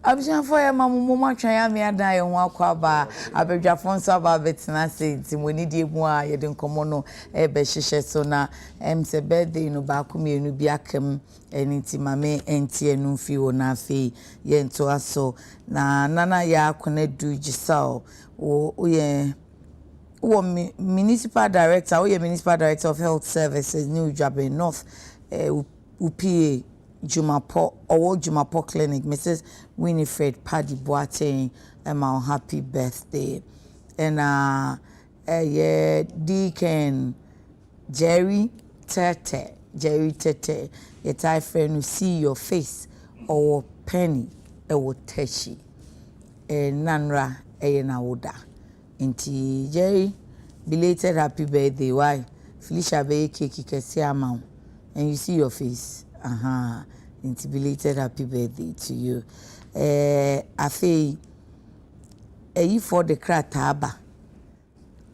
Abshan for ya mama twan me adan ye ho akwaba abedwafo nso aba betina senti moni die mu a ye de nkomo no e be hihye so na se birthday no ba kumienu bi akam eniti mame entie no fi wo na fe ye nto aso na nana ya akona du gisao wo ye wo municipal director of health services New Jabe North UPA Jumapo Clinic, Mrs. Winifred Paddy Boateng, my happy birthday. And yeah, Deacon Jerry Tete, your Thai friend who see your face or penny or teshi. Nanra na woda. Inti Jerry, belated happy birthday. Why? Felicia be cake kesi amount. And you see your face. Belated happy birthday to you. Afi for the krataba.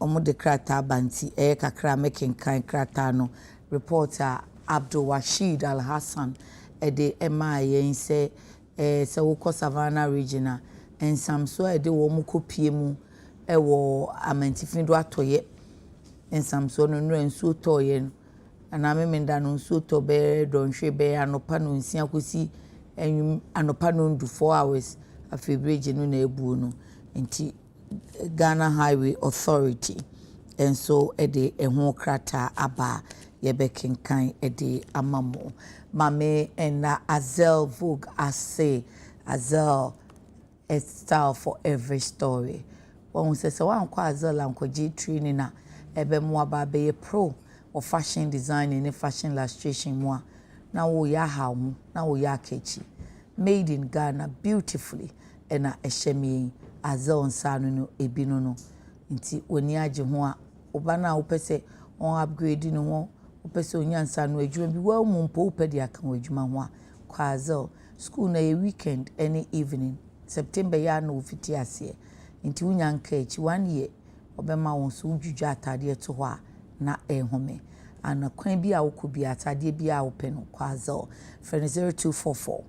Omo the krataba nti kakra making kind kratano. Reporter Abdul Rashid Al Hassan de MIA say se woko Savannah regional and some so de wo mu kopie mu wo amantifin do atoye and some so no nso toye no ana memenda no nso to be don hwe be anopa no nsia kosi enwum anopa no ndu 4 hours afebreje no na ebu no nti Ghana Highway Authority and so ede eho krata aba yebekenkan ede amamo mame na Azel Vogue say Azel a style for every story won say wan kwa Azel ankoji training na ebe mo aba be pro or fashion design and fashion illustration moi na wo ya hawo na wo ya kechi made in Ghana beautifully and a eshemi Azel nsanu no ebino no nti oni age ho a oba na wo pese on upgrade no ho wo pese onyansa no adwuma bi wa mu mpo pedi aka adwuma ho a kwa Azel school na a weekend any evening September ya no fiti ase nti unyanka echi 1 year obema won so udwudwa atade to ho a na ehome ana kwan bi a wokubi atade bi a wopeno kwa Azel for 0244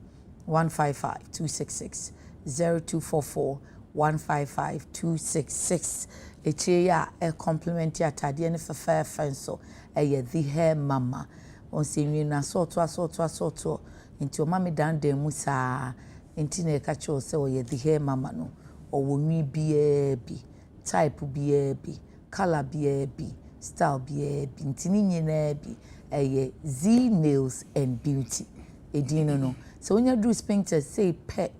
155 266 0244 155 266 echeya a compliment atade ne fefa fenso eye the hair mama on senwi na soto nti o mama dan dan mu saa nti na ka cho se o ye the hair mama no o wonwi bia bi type bia bi color bia bi style bia bi nti ni nyina bi eye Z Nails and Beauty edino no so onya do spinter say pet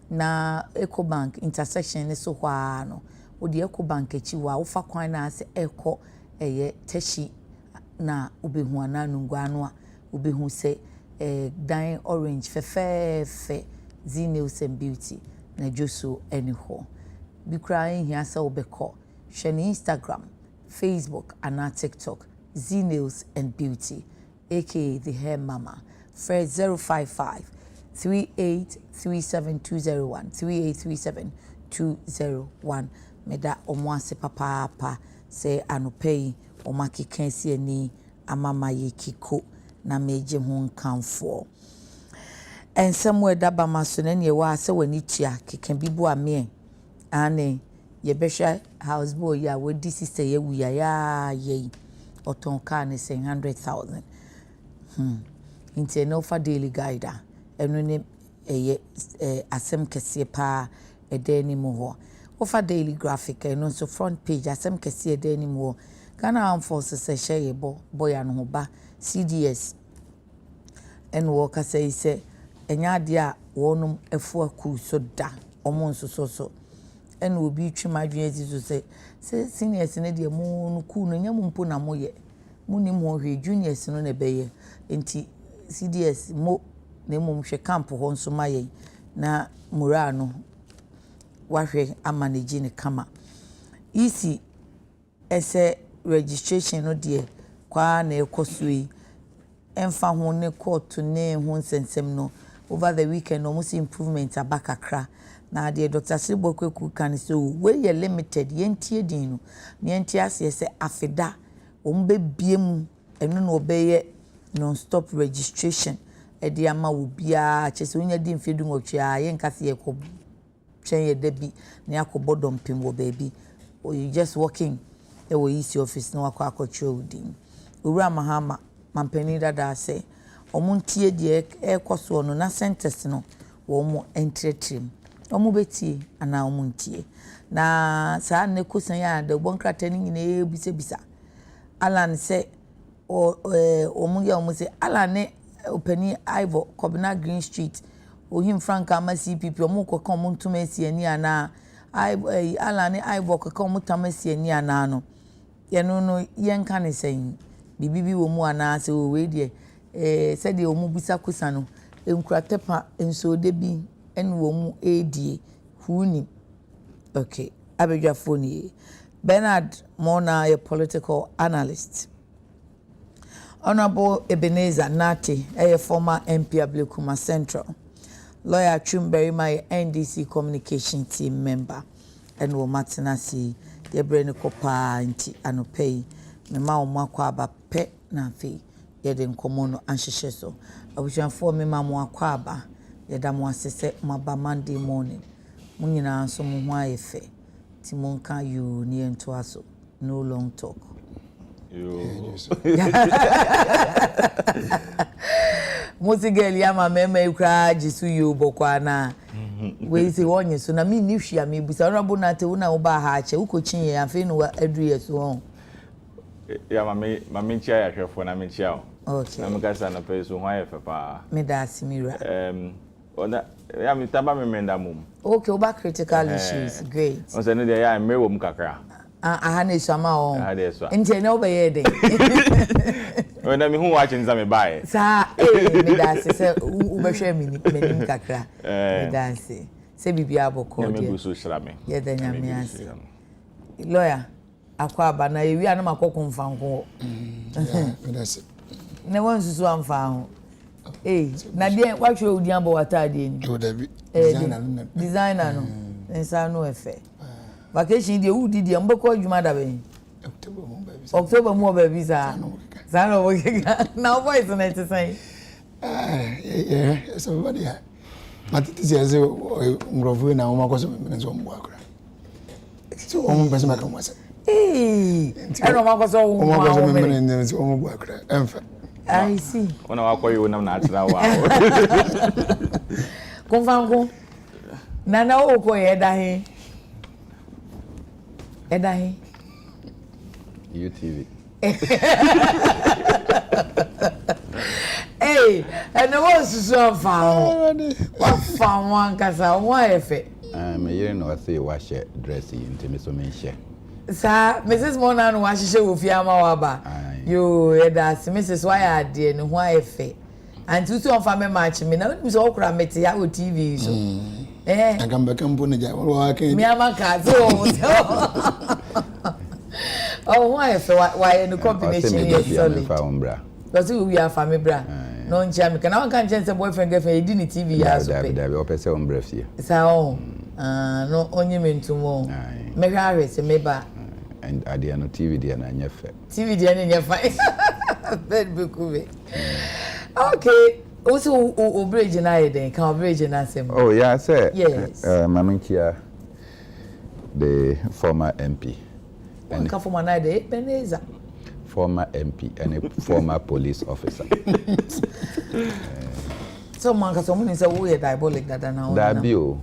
na Ecobank intersection ne so hwa no o de Ecobank echi wa wo fa kwan na ase eko eye teshi na obehu ananu ngwanu a obehu se dine orange fe Z Nails and Beauty na joso anyho bi kra hia se obekọ hwe ni Instagram Facebook and TikTok Z Nails and Beauty aka the hair mama for 055 3837201 3837201 meda omwase papa se anopei omakeka si ani amama yekiko na meje ho nkamfo ensem da ba maso na ne wa se wani tia keka bibu ame ane ye behwe house boy ya wodi sister ye wuya ya ye oton ka ne 100,000 inte no for daily guide enu ne asem kese pa edeni mu ho ofa daily graphic enu so front page asem kese edeni mu ho Ghana Armed Forces se share boy anu ho ba CDS en wo ka se enya de a wonum afu aku so da omo so en obi twimadwe azizo se seniors ne de mu no ku no nyam mpo na moye munim ho hwe juniors no ne beye enti CDS mo na mum hwe camp ho nso maye na mura no wahwe amanage ne kama isi ese registration no de kwa na ekosui emfa ho ne court ne ho nsensem no over the weekend almost improvement abakakra na de Dr. Sibokweku kan so we ye limited yentie din no yentie ase se afeda ombe biem enu no obeye non stop registration edi ama wo bia chese onya di mfedu nwotwa ye nkase ye ko twen ye dabi na yakobɔ dompem wo baby or you just walking e wo isi office na wakɔ akɔtwe odin owura mahama mampani dada say omuntie de ekoso no na sentence no wo mo entretrim omu betie ana omuntie na saa ne kosan ya de bonkrata ni nyina ebisa alan say omu ya omu say alan opani Ivo Kobina Green Street ohim franka ma CPP omu kokon mu ntuma esi ani ana alan Ivo kokon mu tamasi ani ana no ye no yenka ne sen bibibi wo mu ana se we de said the omu bisa kusano enkratepa enso de bi en wo mu edie huni okay abedwa phone Bernard Mona a political analyst Honorable Ebenezer Nati a former MP Ablekuma Central lawyer Chumberry my NDC communication team member and wo matenasi de brene kopa nti anopei me ma wo makwa aba pe na fe yede nkomo no anhyehyɛ so abusuafo me ma mo akwa aba yeda mo asese maba Monday morning mo nyina so mo ho ayefe ti mo nka you ni ento aso no long talk Musigeli ya mama ikra jisu yo bokwa na we say wonye so na me ni hwia me busa honorable na te una oba ha ache ukochin ye afi no adu ye so ya mama nchia ya hwefo na me nchia okay na mkasa na pe so ho ayefe pa me da asimira ona ya mi taba me menda mum okay oba critical issues great on se no de ya me wo mkakra aha na esama o aha de so nje na obeye de ona mi hu wa chenza me bae sa me da se ubehwe me nim kakra me da se bibia boko de me gusu shira me ye da nyame ase lawyer akwa aba na ewi anam akoko mfanko me da se ne won susu amfa ho na de watwe odi abo watade ni o da bi designer no nsa no efe vacation de udi de mbeko adwuma da be October mo ba bi sa no wo na voice na it say somebody but this is ngrovu na o makoso me nso mbo akra so o mo pese maka mo ase ero makoso o makoso me nso o mbo akra emfa I see ona wakoyo na na atra wa konfanko nana o ko ye da he UTV. And the was so far. What found one casa, why if it? You know, I say, wash it, dressy, into me so many share. Sir, Mrs. Monan washes with Yama Waba. You, that's Mrs. Why dear, and why if it? And two on family match me, now it was all cramming out with TV. So. I come back and put it working. Miamaka, oh, why in the combination is solid? Because we are family bra. No jam can I can't chance a boyfriend girlfriend didn't TV as a breath here. So, no only mean to more. Maybe I race a maybe. And I did no TV, dear, and your fat. TV, dear, and your fight. Okay. Also, bridge and I then can bridge and answer. Oh, yeah, sir. Yes. Maminkia, the former MP. And come from another Ebenezer. Former MP and a former police officer. Someone is a weird diabolic that now. That bill,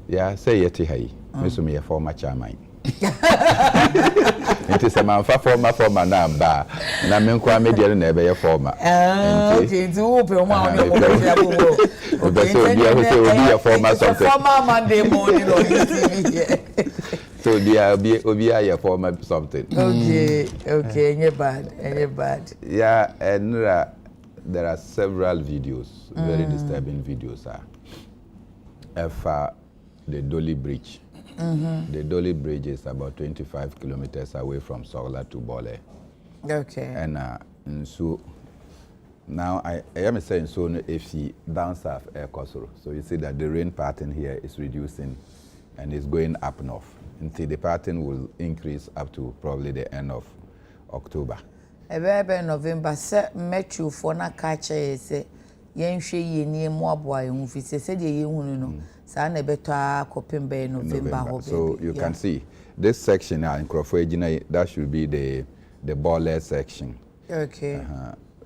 yeah, say yet, hey, Miss me a former chairman. It is a man for former number, and I mean, quite media never a former. Okay, to open one of the former Monday morning on TV. So there be a former something. Okay, any bad. Yeah, and there are several videos, very disturbing videos. The Dolly Bridge. The Dolly Bridge is about 25 kilometers away from Sola to Bole. Okay. And so now I am saying so if she down south air Kosoro. So you see that the rain pattern here is reducing and it's going up north. Until the pattern will increase up to probably the end of October. November, Metro for na catch say yen hwe ye ni emu aboa ye hu fi se de ye hu no sa na beto akopem be November ho. So you can see this section in Crawford, that should be the baller section. Okay.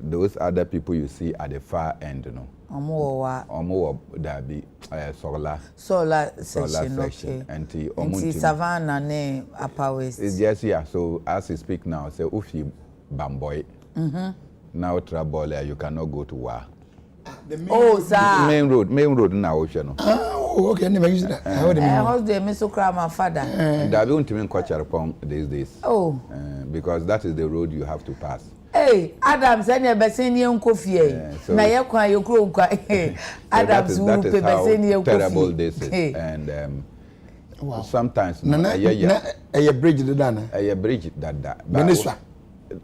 Those other people you see at the far end, you know. Omo dabi solar section. Okay. And Savannah ne Upper West. Yes, yeah. So as we speak now, say Ufi Bamboy. Now Trabola, you cannot go to Wa. Main road now, ocean. Oh, okay. I never used that. How's the Misokra my father? That won't even catch your pong these days. Oh. Because that is the road you have to pass. Hey, Adam said you be saying you coffee. Na ye kwa you kro kwa. Adam's who be saying you coffee. Terrible this is. And wow. Sometimes a bridge that a bridge that. Minister.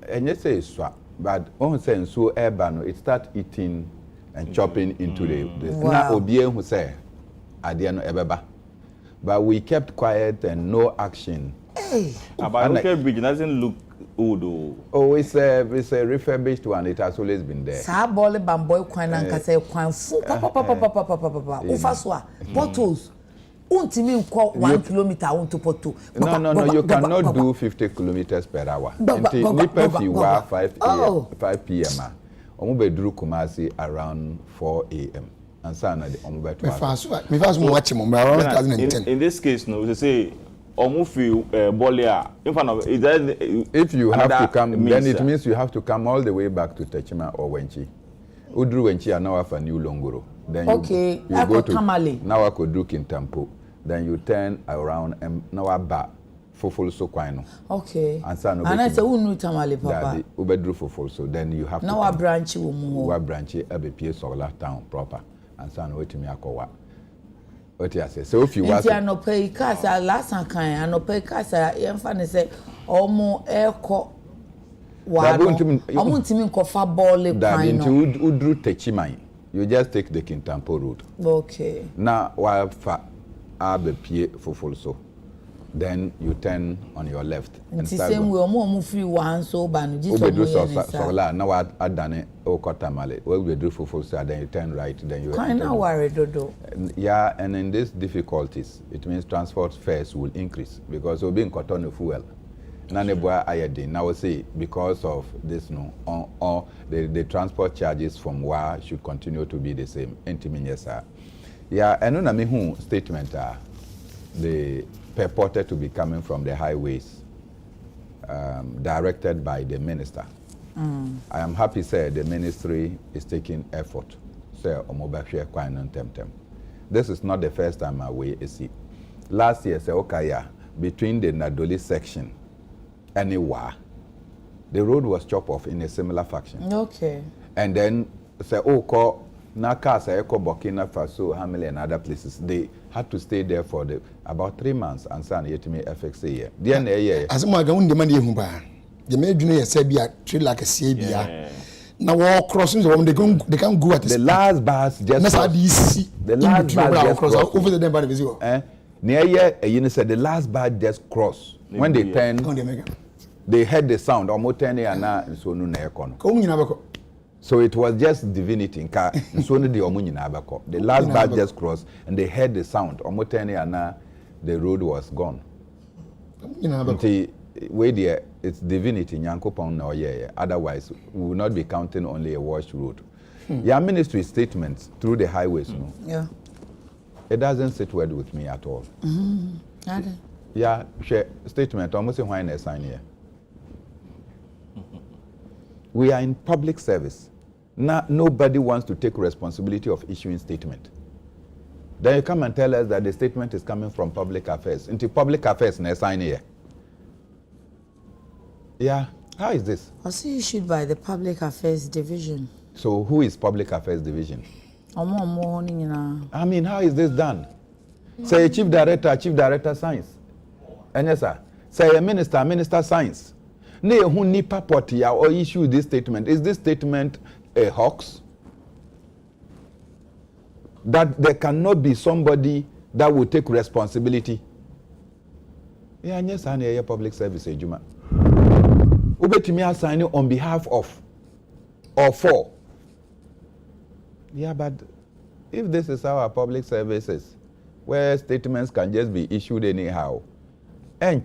And you say swap, but on saying so urban it start eating and chopping into the na obie who say adiano ebeba. But we kept quiet and no action. Hey. But okay, bridge doesn't look old. Oh, it's a refurbished one. It has always been there. Sa bole bamboy kwan anka say kwan fu papa. Ufaswa bottles. Untimi nko 1 kilometer unto poto. No, you cannot do 50 kilometers per hour. Until nipa fi wa 5 p.m. Omo be duru Kumasi around 4 a.m. And sana the omo be me fast watch him around 2010. In this case no, they say omo fi bolia in front of if you have to come then it means you have to come all the way back to Techima or Wenchi. Udru Wenchi are now for New Longoro. Then okay, you go to Tamale. Now I could do Kintampo. Then you turn around and now I back Fofol so kwano. Okay. And I say unu Tamale papa. Ubedru Fofol so then you have now to a branch wo a branch ABP Solar town proper. And son wait me akowa. What you say? So if you want to no pay casa last and kind no pay casa emfa say omo eko wa. Omuntimi nkofa ball that into udru Techima. You just take the Kintampo road. Okay. Now, while Abepie Fofolso, then you turn on your left. And the same way, more free one so ban. Solar. Now I done it. Oh, Kotamale. Well, we do Fofolso, then you turn right. Then you. Kind of worried, Dodo. Yeah, and in these difficulties, it means transport fares will increase because we're being cotton fuel. Nanebwa ayede. Now say because of this no, the transport charges from WA should continue to be the same. Entimenyesa. Yeah, and on a who statement they purported to be coming from the highways, directed by the minister. I am happy say the ministry is taking effort. Say omobashwe kwanon temtem. This is not the first time we see. Last year say Okaya between the Nadoli section. Anywhere, the road was chopped off in a similar fashion. Okay. And then say, call Naka, say, Burkina Faso, Hamile, and other places. They had to stay there for about 3 months and sign yet me FXA year. DNA. As my own demand, the major Sabia treat like a Sabia. Now all crossings they can't go at the last bus just the last bus cross over the by the visual. Near here, you said the last bus just crossed. When they turn, they heard the sound. So it was just divinity. The last bus just crossed and they heard the sound. The road was gone. It's divinity. Otherwise, we will not be counting only a washed road. Your ministry statements through the highways, yeah, it doesn't sit well with me at all. Yeah, statement almost in why sign here. We are in public service. Now, nobody wants to take responsibility of issuing statement. Then you come and tell us that the statement is coming from public affairs. Into public affairs, and sign here. Yeah, how is this? Also issued by the Public Affairs Division. So who is Public Affairs Division? I mean, how is this done? Say chief director science. And yes, sir. Say a minister science. Ne who nipa potia or issue this statement. Is this statement a hoax? That there cannot be somebody that will take responsibility. Yeah, yes, I need public service ejuma. Ubetimi assign on behalf of or for. Yeah, but if this is our public services, where statements can just be issued anyhow, and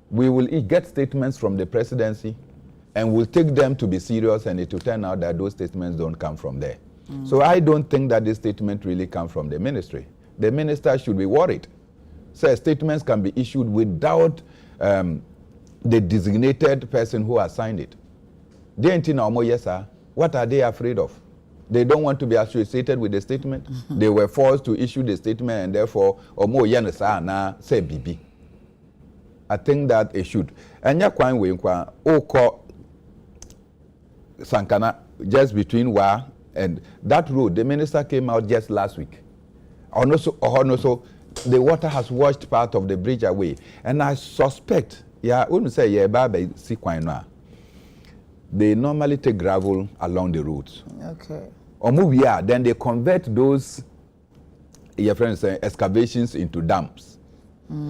we will get statements from the presidency, and we'll take them to be serious, and it will turn out that those statements don't come from there. So I don't think that this statement really comes from the ministry. The minister should be worried. So statements can be issued without the designated person who has signed it. Yes, sir. What are they afraid of? They don't want to be associated with the statement. They were forced to issue the statement, and therefore, say BB. I think that it should. And Sankana, just between Wa and that road, the minister came out just last week. Also, the water has washed part of the bridge away. And I suspect, they normally take gravel along the roads. Okay. Then they convert those excavations into dams.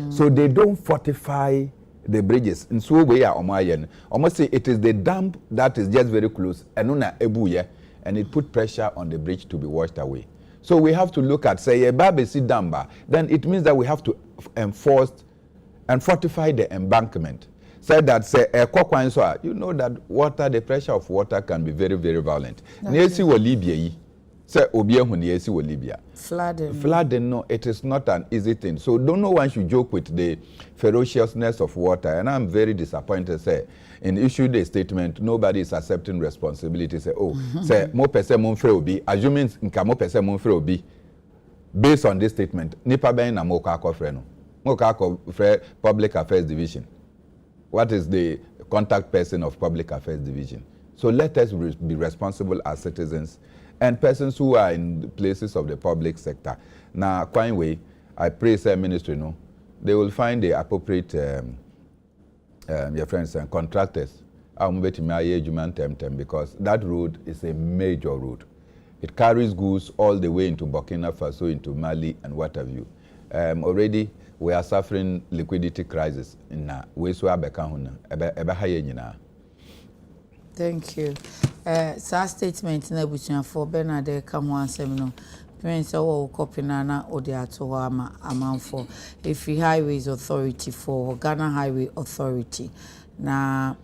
So they don't fortify the bridges. And so we are almost say it is the dam that is just very close, and it put pressure on the bridge to be washed away. So we have to look at say Babesi Damba, then it means that we have to enforce and fortify the embankment. Said that say you know that water, the pressure of water can be very, very violent. Niesi wo Libya say obie hu niesi wo Libya. Flooding, no, it is not an easy thing. So don't know one should joke with the ferociousness of water. And I'm very disappointed. Say in issued a statement, nobody is accepting responsibility. Say, say mo pese mo mfre obi, assuming nka mo pese mo mfre obi. Based on this statement, nipa ben na mo ka akofre no. Mo ka akofre Public Affairs Division. What is the contact person of Public Affairs Division? So let us be responsible as citizens and persons who are in places of the public sector. Now, quite way, I pray, sir, ministry, no, they will find the appropriate your friends and contractors. Because that road is a major road. It carries goods all the way into Burkina Faso, into Mali, and what have you. Already, we are suffering liquidity crisis in Thank you. Sa statement na busia for Bernard ka ho asem no. Prince o copy na odi ato ama amanfo. If Highways Authority for Ghana Highway Authority na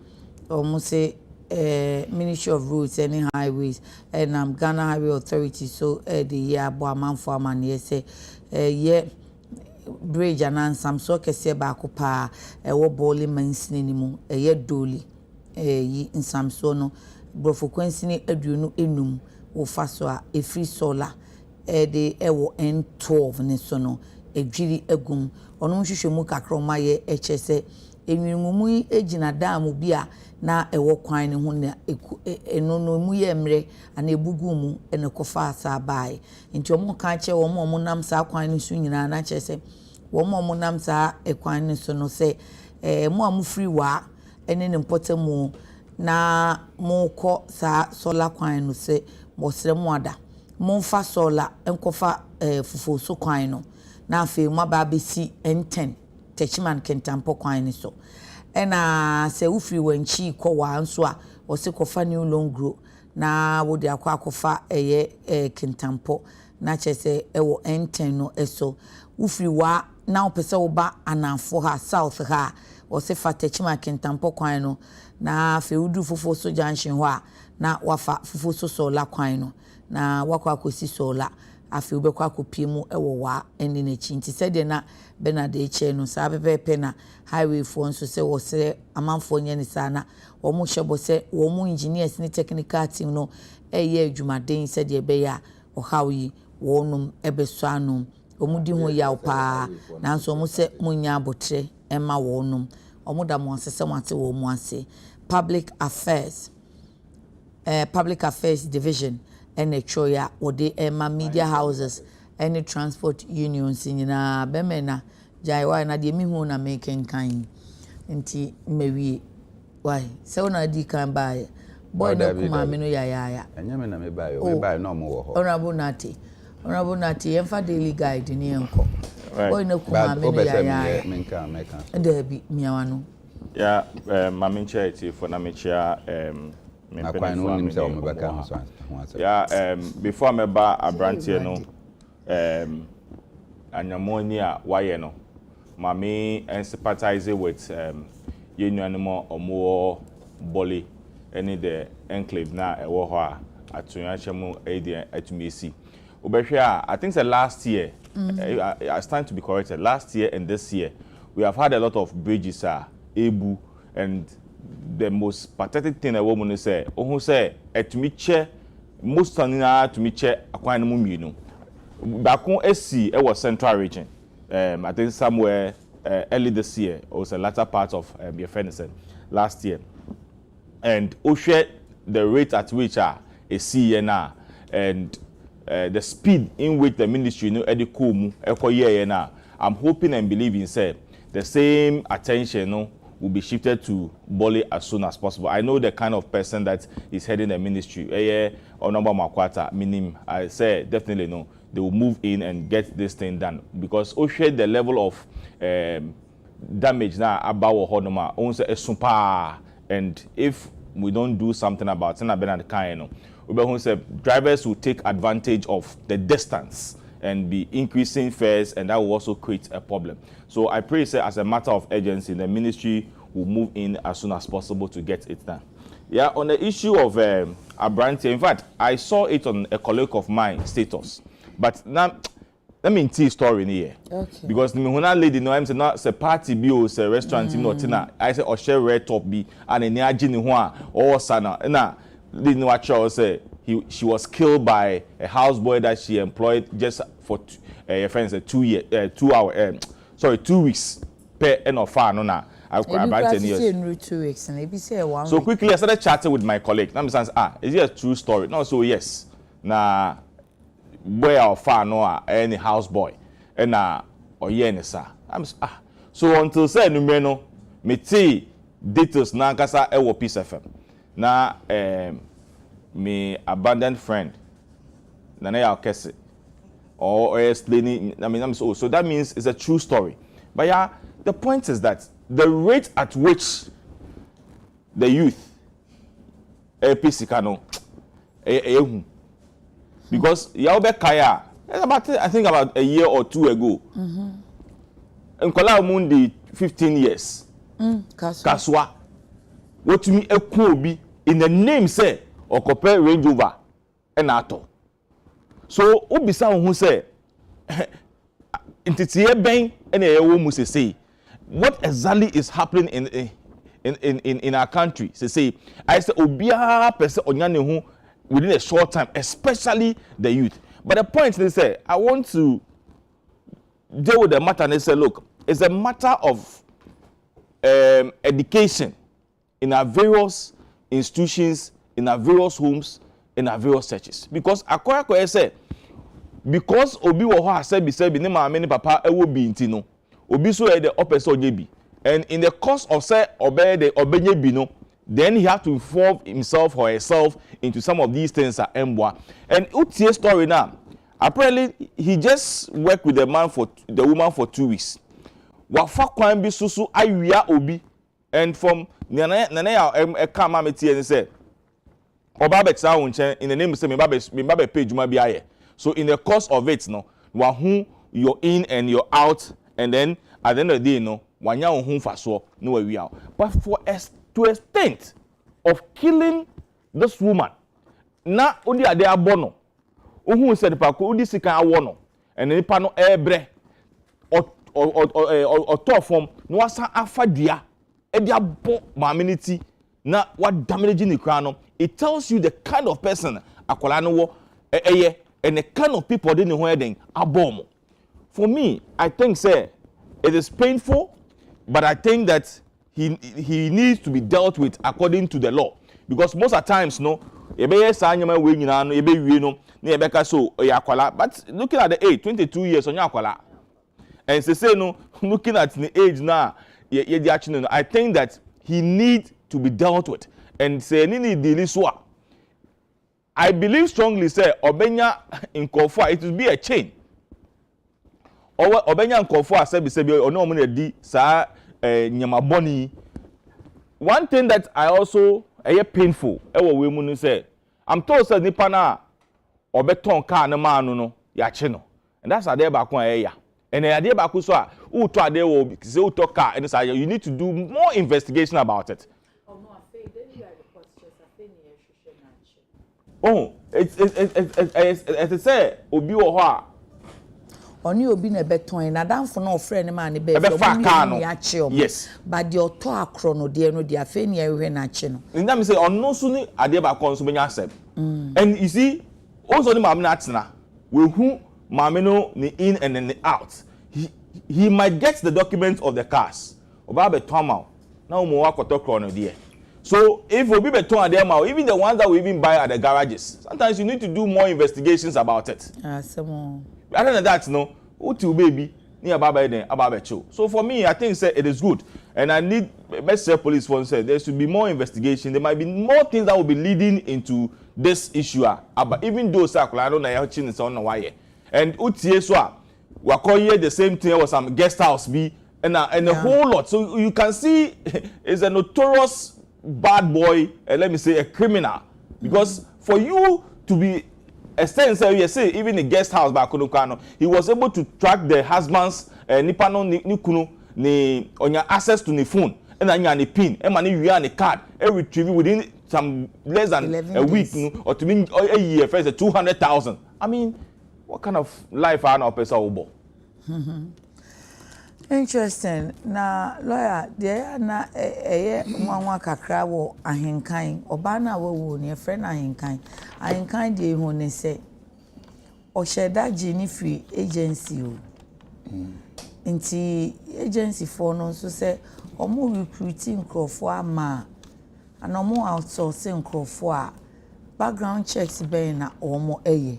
almost say Ministry of Roads and Highways and Ghana Highway Authority so the year bo amanfo amane say ye bridge anansam so kese ba ko pa wo boli mansini ni mu ye doli yi nsamso no brofo kwansini aduonu enum wo faso a efri solar de ewo N12 ne so no edwiri agum ono hwehwemu kakro maye echese enwirumumu ejina dam bi a na ewo kwan ne ho na enono mu ye mre ana ebugu mu ene kofa asa bai nti omo ka che wo mo nam sa kwan ne so nyina na chese wo mo nam sa ekwan ne so no se mo amfri wa ene ne mpotemu na mo ko sa solar kwan no se mo sere mo ada mo fa solar enkofa fufu so kwan no na afi mo ba besi N10 Techiman Kentampo kwan ni so ena se ufri wanchi ko wa nso a o se kofa new long grow na wo de akwa Kentampo na chese ewo N10 no eso ufri wa na opese wo ba anafo ha south ha o se fa Techiman Kentampo kwan no na fe udu fufu so junction ho a na wafa fufu so solar kwan no na wakwa akosi solar afi ubekwa akopie mu ewo wa eni na chi nti se de na Adekye no sa pepe na highway fo nso se wo se amanfo nye ni sana wo mu hyebo se wo mu engineers ni technical team no eye adwumaden se de be ya o hawi wo num ebeso anum wo mu di ho ya opa na nso mu se munya abotre ema wo num o mu da mo asese wate wo mu ase Public Affairs Division ene choya ode ema media houses any transport unions nyina bemena jaiwa na de mihu na making kind nti mewie why se una di kan bae boy no kuma me no ya enya me na me bae no mo wo ho honorable nati emfa daily guide ni enko boy no kuma me no ya menka nda bi miawa no ya mamencha eti for na mechia na kwan no nim se o mebeka ho so. Yeah, before me ba abrantie no anyamoni a waye no ma me sympathize with yenuanimo omo Boli any the enclave na ewo ho a atunya chemu atumesi obehwe a I think the last year I stand to be corrected, last year and this year we have had a lot of bridges ebu, and the most pathetic thing a woman say ohun say atumiche most tanina atumiche akwan no mienu bakon esi e was central region I think somewhere early this year or was the latter part of your friend last year, and Oshe the rate at which a see now and the speed in which the ministry now, I'm hoping and believing say the same attention will be shifted to Boli as soon as possible. I know the kind of person that is heading the ministry. Meaning I say definitely no, they will move in and get this thing done, because Oshe the level of damage now about Honoma owns a super, and if we don't do something about it, drivers will take advantage of the distance and be increasing fares, and that will also create a problem. So I pray, say, as a matter of urgency, the ministry will move in as soon as possible to get it done. Yeah, on the issue of Abrantia, in fact, I saw it on a colleague of mine status, but now let me tell you story in here. Okay. Because the Mihuna lady no, I'm saying not a party be or a restaurant not tina. I say or share red top be and a near or sana. Na didn't watch her say she was killed by a houseboy that she employed just for your friends 2 weeks per end of far no na. I 2 weeks and maybe say 1 so week. Quickly I started chatting with my colleague. Now I'm saying, is it a true story? No, so yes. Na boy or far no any house boy and or yenisa. So until say no me tea details na kasa ewo Peace FM. Na me abandoned friend na ya kese or explaining. I mean so that means it's a true story. But yeah, the point is that the rate at which the youth no because Yaobe Kaya, I think about a year or two ago. And Kola Mundi 15 years. Kaswa. What to me a Kobe in the name say or compare Range Rover and Ato. So Ubisa who say Intitie Bang and a woman say what exactly is happening in our country. Say I say Obia person onyane who within a short time, especially the youth. But the point they say, I want to deal with the matter, and they say, look, it's a matter of education in our various institutions, in our various homes, in our various churches. Because Akoya say, because Obi Woho said, ne mama papa will be intino. Obi so the opposite JB. And in the course of say obey the obenye bino, then he has to involve himself or herself into some of these things at Mbwa. And Utie story now. Apparently, he just worked with the woman for 2 weeks. Wafa kwan bi susu ayua obi, and from nana ya kama meti and say oba betsa wonchen in the name say me ba page ma bi aye. So in the course of it no, wahu you're in and you're out, and then at the end of the day no, wanya hu faso no we out. But for us to a extent of killing this woman, na odi ade abono ohun said pako odi sika awono and nipa no ebre or form no asa afadua e dia bo maminity na what damaging the crown. It tells you the kind of person akola no wo eye and the kind of people they know heading abom. For me, I think say it is painful, but I think that he needs to be dealt with according to the law, because most of the times no ebe sa anyama we nyina no ebe wie no na ebe ka so yakwala. But looking at the age 22 years on yakwala, and say no looking at the age now I think that he needs to be dealt with, and say ni dili so I believe strongly say obenya in Kofa it will be a chain. Obenya in Kofa sebi ono omo na di sa nyama boni. One thing that I also painful we mu no say I'm told say nipa na obeton car na man no ya che no and that's ade ba ko ya and ade ba ko so a who to ade wo say who to car and say you need to do more investigation about it. Oh, it's say obi wo ho a oni obi na beton na danfo na ofre ne ma ne be yes but the auto akro no de no de afa ni ehwe na che no nda me say onno so ni ade ba kon so benya accept and you see also ni maame na atena we hu maame no ni in and then out he might get the documents of the cars oba beton ma na o mo akoto kro no de. So if we be beton at them, even the ones that we even buy at the garages, sometimes you need to do more investigations about it. Other than that, no, utu baby, near Baba then Ababa Cho. So for me, I think it is good, and I need Mr. Police force said there should be more investigation. There might be more things that will be leading into this issue. But even though I don't know how chin is on why, and utie so we are calling the same thing was some guest house be and a whole lot. So you can see it's a notorious bad boy, let me say a criminal, because for you to be a sense, you say even the guest house by Konokano, he was able to track the husband's nipano nikunu ni on your access to the phone and then you pin and money you the card retrieve within some less than a week or to mean a year first 200,000. I mean, what kind of life are now person? Interesting. Na lawyer, there na nwa kakra wo ahenkan oba na wo ne friend ahenkan de hu ne say o sheda gini free agency o nti agency for no so say omo recruiting crofo ama and omo outsourcing crofo a background checks be na omo eye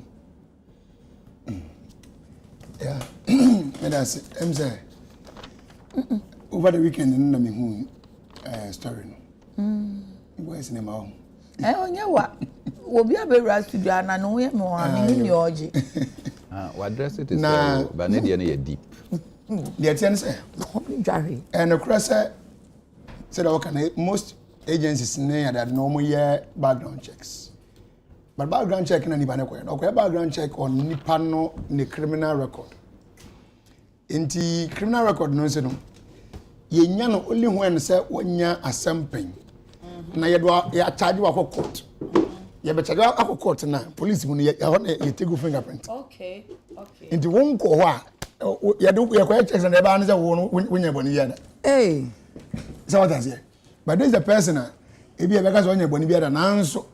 yeah me that's over the weekend na me hu story no boys in ma onya wa obi abewra studio na no we mo ami ni oje we address it is but na dey deep the attention say jare and across say that most agencies na that normal year background checks but background check na ni ba na ko background check on nipa no ne criminal record inti criminal record no se no yenya no only when say wonya asempin na ye do ya charge wa court ye be charge wa court na police mu ye take fingerprint okay inti won ko ho a ye do ye ko check na ba na say wonya boni ye da so what is but this is the person e bi e be ka so wonya boni bi da na nso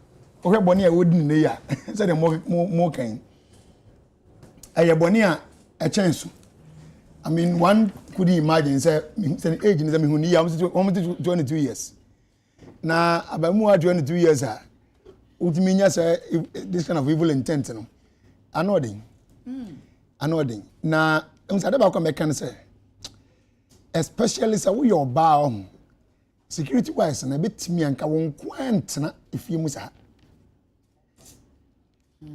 o hwe boni a wodi ne ya say the mo kan aye boni a chensu. I mean, one could imagine, say, an age in the Mihuni, almost 22 years. Now, about more 22 years, Utiminia say this kind of evil intent, no. Annoying. Now, I'm sad about what I can say. Especially, so we are bound security wise, and a bit me and Kawon Quant if you must have.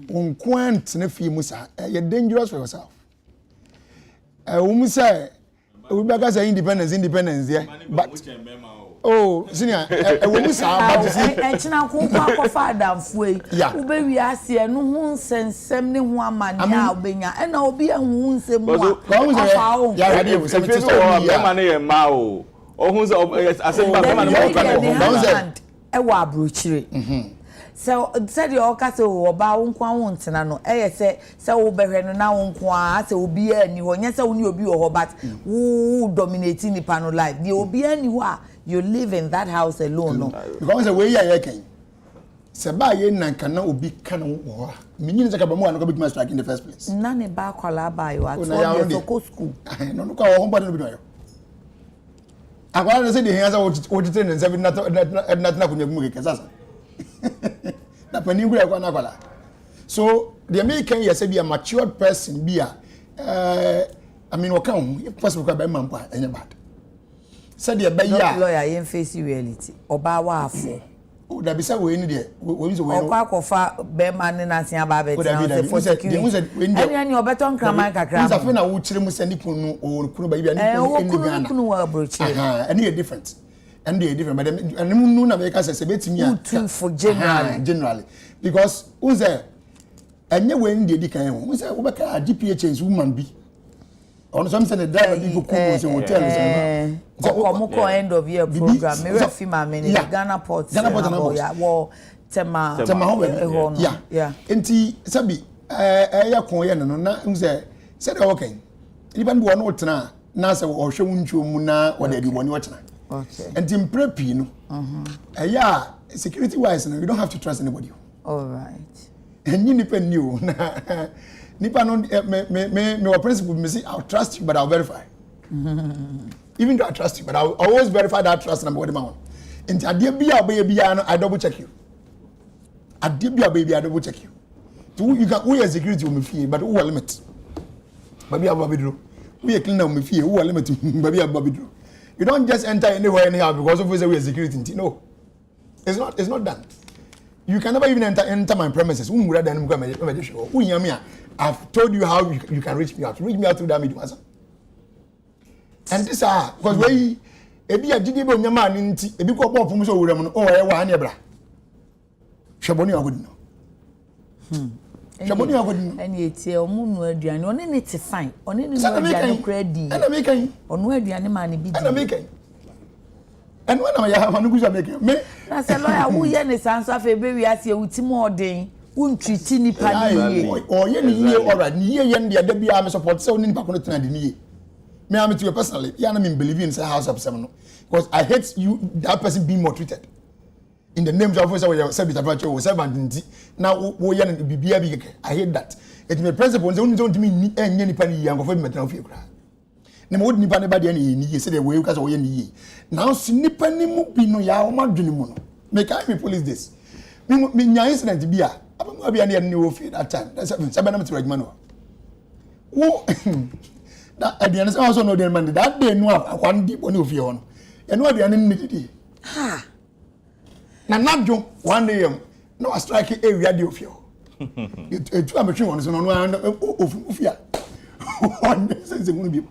One quant if you must have. You're dangerous for yourself. Say we better say independence there but senior we say but see enchina ko kwa father mfue ube wi ase no hu nsensem ne hu amane a obenya e na obi hu nsem mu a ya hade we say me ma na ye ma o hu say asemba ma na mo ka e wa abrochire so said you oka say oba wonkwa wontena no say wo behwe no na wonkwa say obi ani ho nya say wo ni obi ho but wo dominating the panel life the obi ani ho a you live in that house alone no because say we ya kan say ba ye nanka na obi kan wo minyin say ka ba mu an ko big strike in the first place na ne ba kwala ba yo at so school no no ka wo ho ba no bi do yo agora say the here say wo titre ne say na kunya gumu ke sasa na panin gura kwa na kwala so the American yes be a matured person be a I mean what can possible kwa be man pa enya bad said the be ya lawyer yen face reality oba wa afo o da be say we ni de we use we okwa kofa be man na tia ba be tia for security any obeton kraman kakra we say na wo kire mu sani kunu o kunu ba bia ni kunu kunu wa brochi any different and they different, but and no na make us say betimi for generally because who's there enye when dey kan who say we be DPH woman be on some say the driver be go come say hotel say come end of year program me refi ma me ni Ghana Port ya wo tema yeah enti sabi ya kon ye no na who say the okay even be no tena na say o hwe wunchuo mu na o da di boni o tena okay enti mprepi no yeah security wise no you don't have to trust anybody all right and you nipa new nipa no me principle me say I'll trust you but I'll verify even though I trust you but I'll always verify that trust number what man enti ade bia bia no I double check you ade bia I double check you you can we as security o me fie but who limit baby ababidro we clean na me fie who limit baby ababidro you don't just enter anywhere anyhow because of we are security no it's not done. You can never even enter my premises. I've told you how you can reach me out. Reach me out through that medium. And this because we ebi agide be onyama ni nti ebi ko pon fun so wuram no o e wa ane bra. Hweboni agodi no. Hweboni agodi no. Ene etie omunu aduane one ne te fine. One ne no aduane kra di. Ana me kan. Onu aduane ma ne bi di. Ana me kan. And when I have an Uguza making me, I said, lawyer, who yen is answer for baby as you with Timording, won't treat any panny or yen or right near yen the Debbie Army support so in Paconet and the me am to you personally, Yanam believe in house of seven because I hate you that person being more treated. In the names of our service or servant now we yan be I hate that. It may principle only don't mean any penny young of a metal of your cry. Na mo nipa ne ba de na yi say the way because we yi now nipa ni mu bi no ya o ma dwene mu no make I police this me nya incident bi a abama bi na wo fi that time that's seven na me to no wo that adian say also no dey man that day no akwan di boni ofie ho no eno adian ni didi ha na nadjo 1 AM no strike area di ofie ho etu ametwe won so no ofie on sense mu bi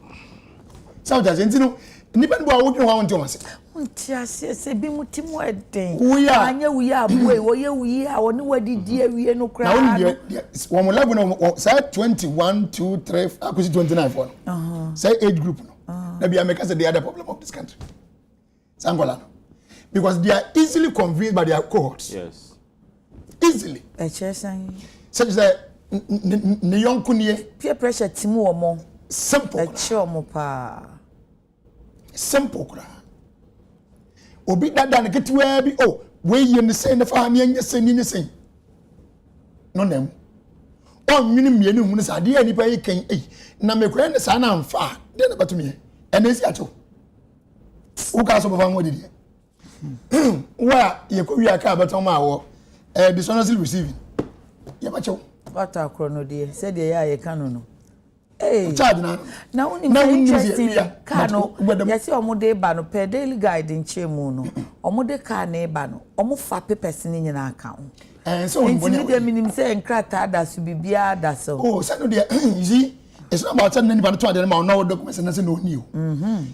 so that you nipa bo awo dwen wa won tio mase unti ase se bi mutimu eden anya we ya boy wo ye wi a woni wadidi awie no kra na won mo level no say 21 2 3 akusi 29 for say age group no na be make us the other problem of this country sangola no because they are easily convinced by their cohorts yes easily such that ne yonkunie peer pressure timu wo mo simple simple kra obi dada ne ketwa bi we ye ne say ne fa ne nya seni ne sen no nem on nwini mienu hu ne sa de ani pa yi kan na me kra ne sa na amfa de na batumi ene si acho u ka so ba ngodi de wa ye ko wi aka baton ma wo dishonestly receiving ye ba cho what akro no de said ye ya ye kanu no charge na interesting car no yes omude ba no per daily guide nchemu no omude car na ba no omu fa papers ni nyina aka ho so mboni de minim say nkrata da su bibia da so so no de you see it's not about sending anybody to them no documents na say no new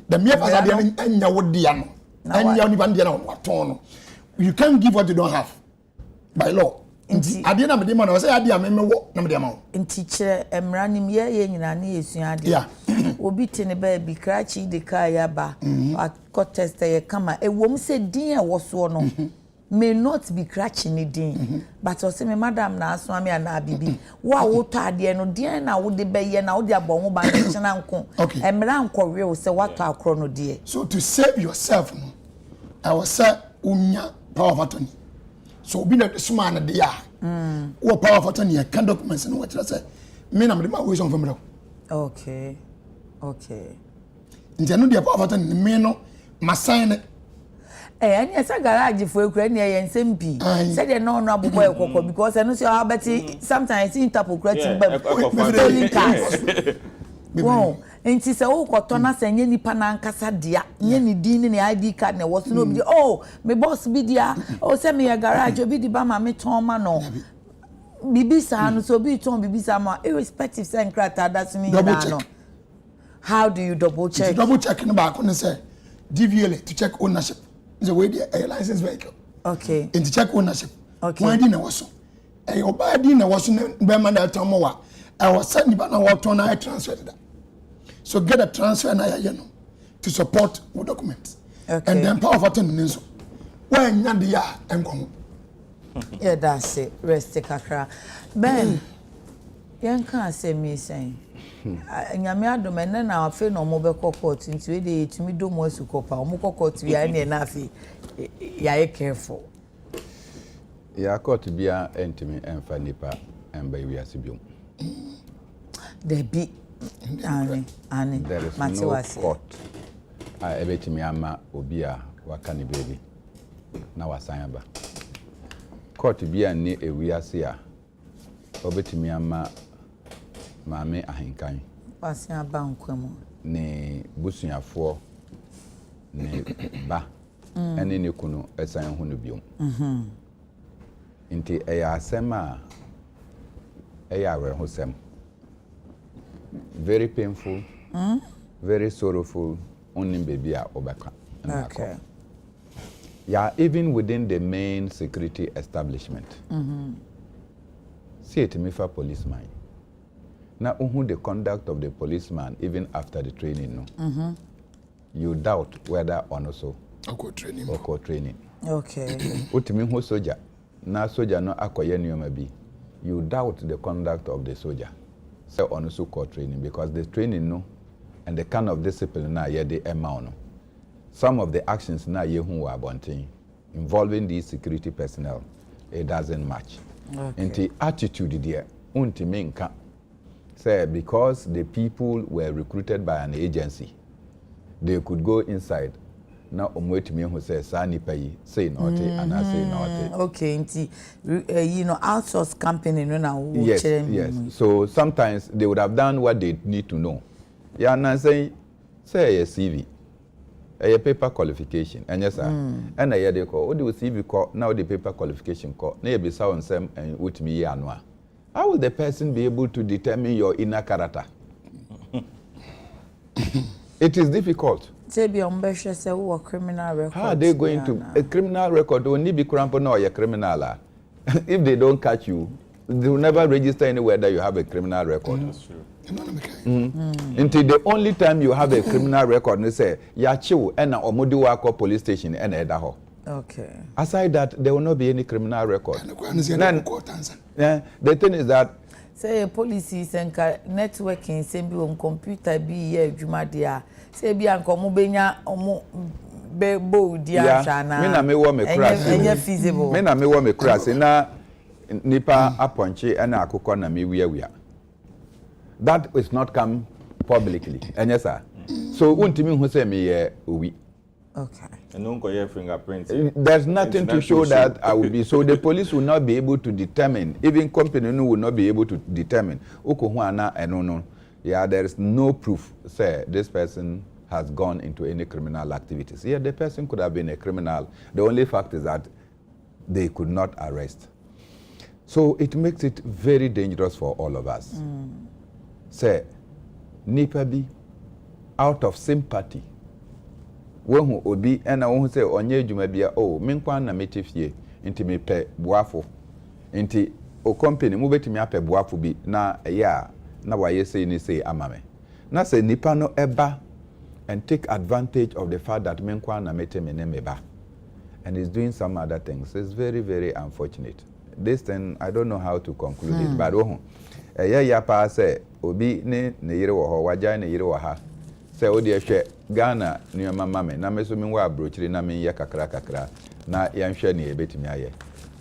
the mere fact that anya wodia no anya oni ban de na waton no you can't give what you don't have by law nti ade na mede ma na say ade a memewo na mede ma wo nti kire emranim ye nyina na yesu ade obi tene ba bi krachi de ka ya ba contest ye kama ewom se din e woso no may not be krachi ni din but o se me madam na aso ame na bibi wo a wo to ade no din na wo de be ye na wo de abon wo ba na nko emra nko we wo se wato akro no de so to save yourself no I was say unya power of attorney. So be the smart at the ya. What power of attorney can documents and what I say. Men am the my ways on from. Okay. Okay. In the no power of attorney, men no must sign it. And yes, I garage for Ukraine and SMP. Said they no boy because I know how Betty sometimes interpret wow. And she said, oh, Cotona send any panancasa dia, any dean in the ID card, and was no be oh, my boss be dia, oh, send me a garage, or be the bama me Toma no. Bibisa, so be Tom Bibisa, irrespective send crata, that's me. How do you double check? Double check in the back on the say, DVLA to check ownership. the way the license vehicle. Okay. In the check ownership. Okay. When didn't was so. A oba didn't was no Berman that Tomoa. I was sending back what on I transferred that. So get a transfer na you to support with documents. Okay. And then power of attorney so. When Yandia and come. Yeah, that's it. Rest kakra. Ben, you can't say me saying. Nyame adom ene na afi no mo be court nti we dey tumi do mo asukopa o mo court wi ane na afi ya careful. Ya court bia entimi emfa nipa emba wi asibiom. There be ani there is no court ebetimi ama obi a waka ni baby na wasan aba. Court bia ni ewi ase a obetimi ama maame ahenkan wasan aba nkwemu ne busuafo ne ba ene ne kunu esan ho no biom. Nti eya asema eya we ho sem. Very painful, very sorrowful, only baby a obeka. Okay. Yeah, even within the main security establishment. See it me for policeman. Now, the conduct of the policeman, even after the training, no, you doubt whether or not so. Or training. Okay. Utimi who soldier. Now, soldier no akoye niyomabi. You doubt the conduct of the soldier. So on also called training because the training no and the kind of discipline na ye the amount no. Some of the actions na ye who are wanting involving these security personnel, it doesn't match. Okay. And the attitude there, unti say because the people were recruited by an agency, they could go inside. Now umweti me who says sani pay say naughty and I say naughty. Okay, nti outsource company no na yes, yes. So sometimes they would have done what they need to know. Yeah, and I say a CV, a paper qualification, and yes, sir. And I hear they call, the CV call now the paper qualification call. Nay be sound same and with me anwa. How will the person be able to determine your inner character? It is difficult. Say be ambitious say who criminal record. How are they going to a criminal record only be crampo no a criminal? If they don't catch you, they will never register anywhere that you have a criminal record. That's true. Until the only time you have a criminal record, they say ya chill and omodi wako police station and edaho. Okay. Aside that, there will not be any criminal record. Then, the thing is that say policies and networking say be on computer be here jumadia say be an komo benya omo be bo dia shana me na me wo me crash enya feasible me na me wo me crash na nipa aponche na akoko na me wiawia that is not come publicly enya sir so untimi hu say me ye owi. Okay. And don't call fingerprints. There's nothing to show that I will be. So the police will not be able to determine. Even company will not be able to determine. Yeah, there is no proof. Say this person has gone into any criminal activities. Yeah, the person could have been a criminal. The only fact is that they could not arrest. So it makes it very dangerous for all of us. Say, Nipabi, out of sympathy. When obi and I won't say onye juma bia oh menkwa na metifie nti me pe boafo nti o company mu betimi ape boafo bi na ya na waye say ni say amame na say nipa no eba and take advantage of the fact that menkwa na meteme ne meba and is doing some other things. It's very, very unfortunate. This thing I don't know how to conclude it, but ya pa say obi ne yire wo ho waja ne yire wo ha say odi ehwe Ghana nneoma mame na meso mi wa abrochiri na me ye kakra na yanhwe ne ebetimi aye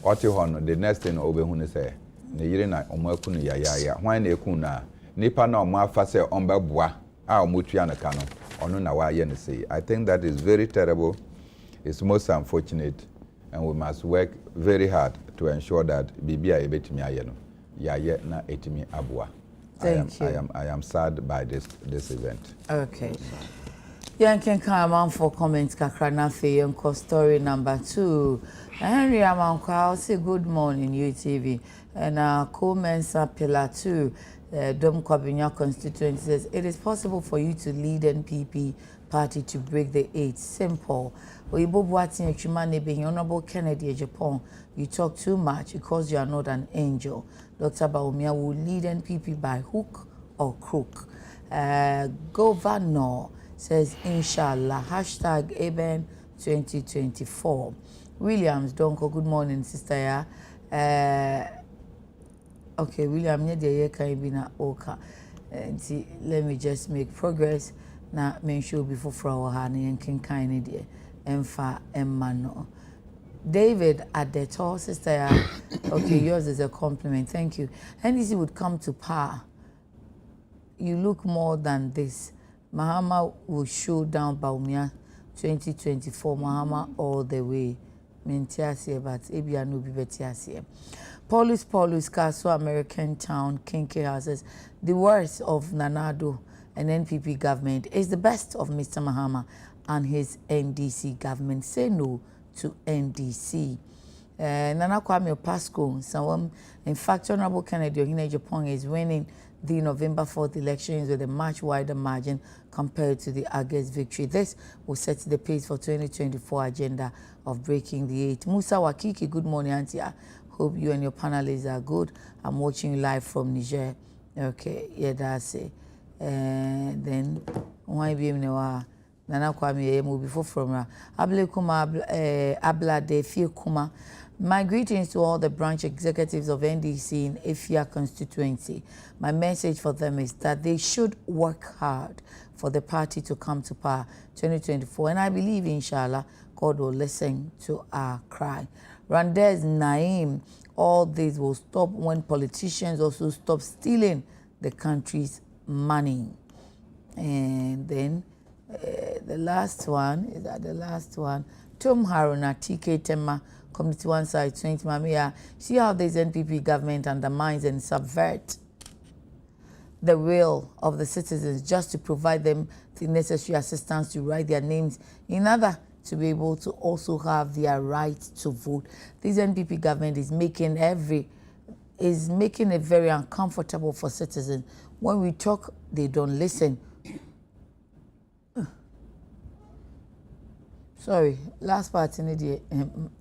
oti ho no the next thing obehu ne say ne yire na omaku no ya hwan na eku na nipa na omo afa say ombabua a omotua no ka no ono na wa ye ne say. I think that is very terrible. It's most unfortunate and we must work very hard to ensure that bibia ebetimi aye no ya ye na etimi abua. I am sad by this event. Okay. Yankin come for comments kakrana fe yanko story number 2. Henry Amankwa say good morning UTV and Comensa pillar 2 Dom Kwabinya constituency says, it is possible for you to lead NPP party to break the 8. Simple. Oyibo Boateng Echumane being Honorable Kennedy Japan, you talk too much because you are not an angel. Dr. Bawumia will lead NPP by hook or crook. Governor says, Inshallah, hashtag Eben 2024. Williams Donko, good morning, sister. Okay, William, let me just make progress. Now, make sure before our hand and can kind of Emfa Emmano. David Adekye, sister. Okay, yours is a compliment. Thank you. NDC would come to power. You look more than this. Mahama will show down Bawumia 2024. Mahama all the way. Mentiasie, but Ebia no be betiasie. Paulus Castle, American Town, Kinky houses. The worst of Nanado and NPP government is the best of Mr. Mahama and his NDC government. Say no to NDC. Nana Kwame Pasco, someone, in fact, Honorable Kennedy Ohene Japan is winning the November 4th elections with a much wider margin compared to the August victory. This will set the pace for 2024 agenda of breaking the 8. Musa Wakiki, good morning, Auntie. Hope you and your panelists are good. I'm watching you live from Niger. Okay, yeah, that's it. Then, why be Nana Kwame will be from Able Kuma Abla de Fie Kuma. My greetings to all the branch executives of NDC in Efia constituency. My message for them is that they should work hard for the party to come to power 2024. And I believe, inshallah, God will listen to our cry. Randez Naim, all this will stop when politicians also stop stealing the country's money. And then the last one, is that the last one? Tom Haruna, TK Tema, Community One Side 20 Mamia. See how this NPP government undermines and subvert the will of the citizens just to provide them the necessary assistance to write their names in order to be able to also have their right to vote. This NPP government is making it very uncomfortable for citizens. When we talk, they don't listen. Sorry, last part in the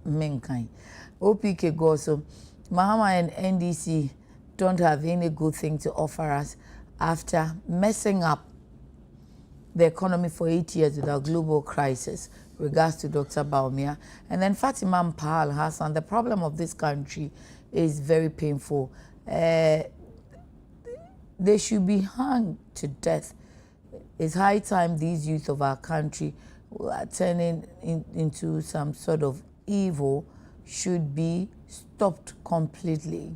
mankind. OPK goes so Mahama and NDC don't have any good thing to offer us after messing up the economy for 8 years with our global crisis. Regards to Dr. Bawumia. And then Fatima Mpahal Hassan, the problem of this country is very painful. They should be hung to death. It's high time these youth of our country who are turning into some sort of evil should be stopped completely.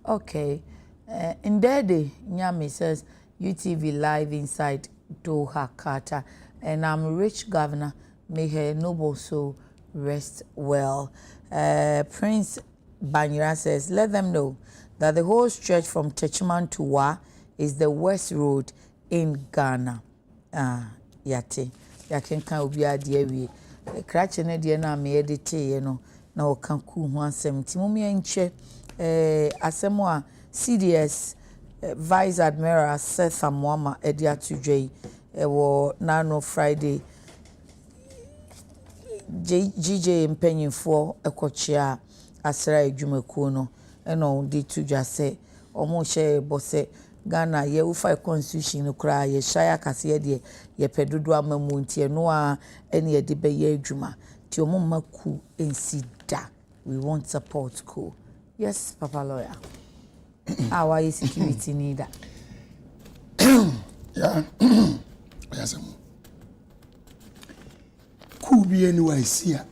Okay. Ndede Nyame says, UTV live inside Doha, Qatar. And I'm rich governor, may her noble soul rest well. Prince Banyira says, let them know that the whole stretch from Techiman to Wa is the worst road in Ghana. Yate, yaken kan obi ade awie. Krache ne de na me edite ye no na o kan ku ho asem ti mumia nche asemo a CDS Vice Admiral Seth Amwama edi atudwe ewo nano Friday GJ mpanyinfo ekochia asra edwumakuo no eno di tudwa se omo hye bose Ghana ye ufa constitution no kra ye shaya kase ye de ye pedodo amamu ntie no a ene ye de be ye adwuma ti omo maku ensida. We want support cool. Yes, Papa Lawyer. Our security need yeah. Yes. Could be anywhere here.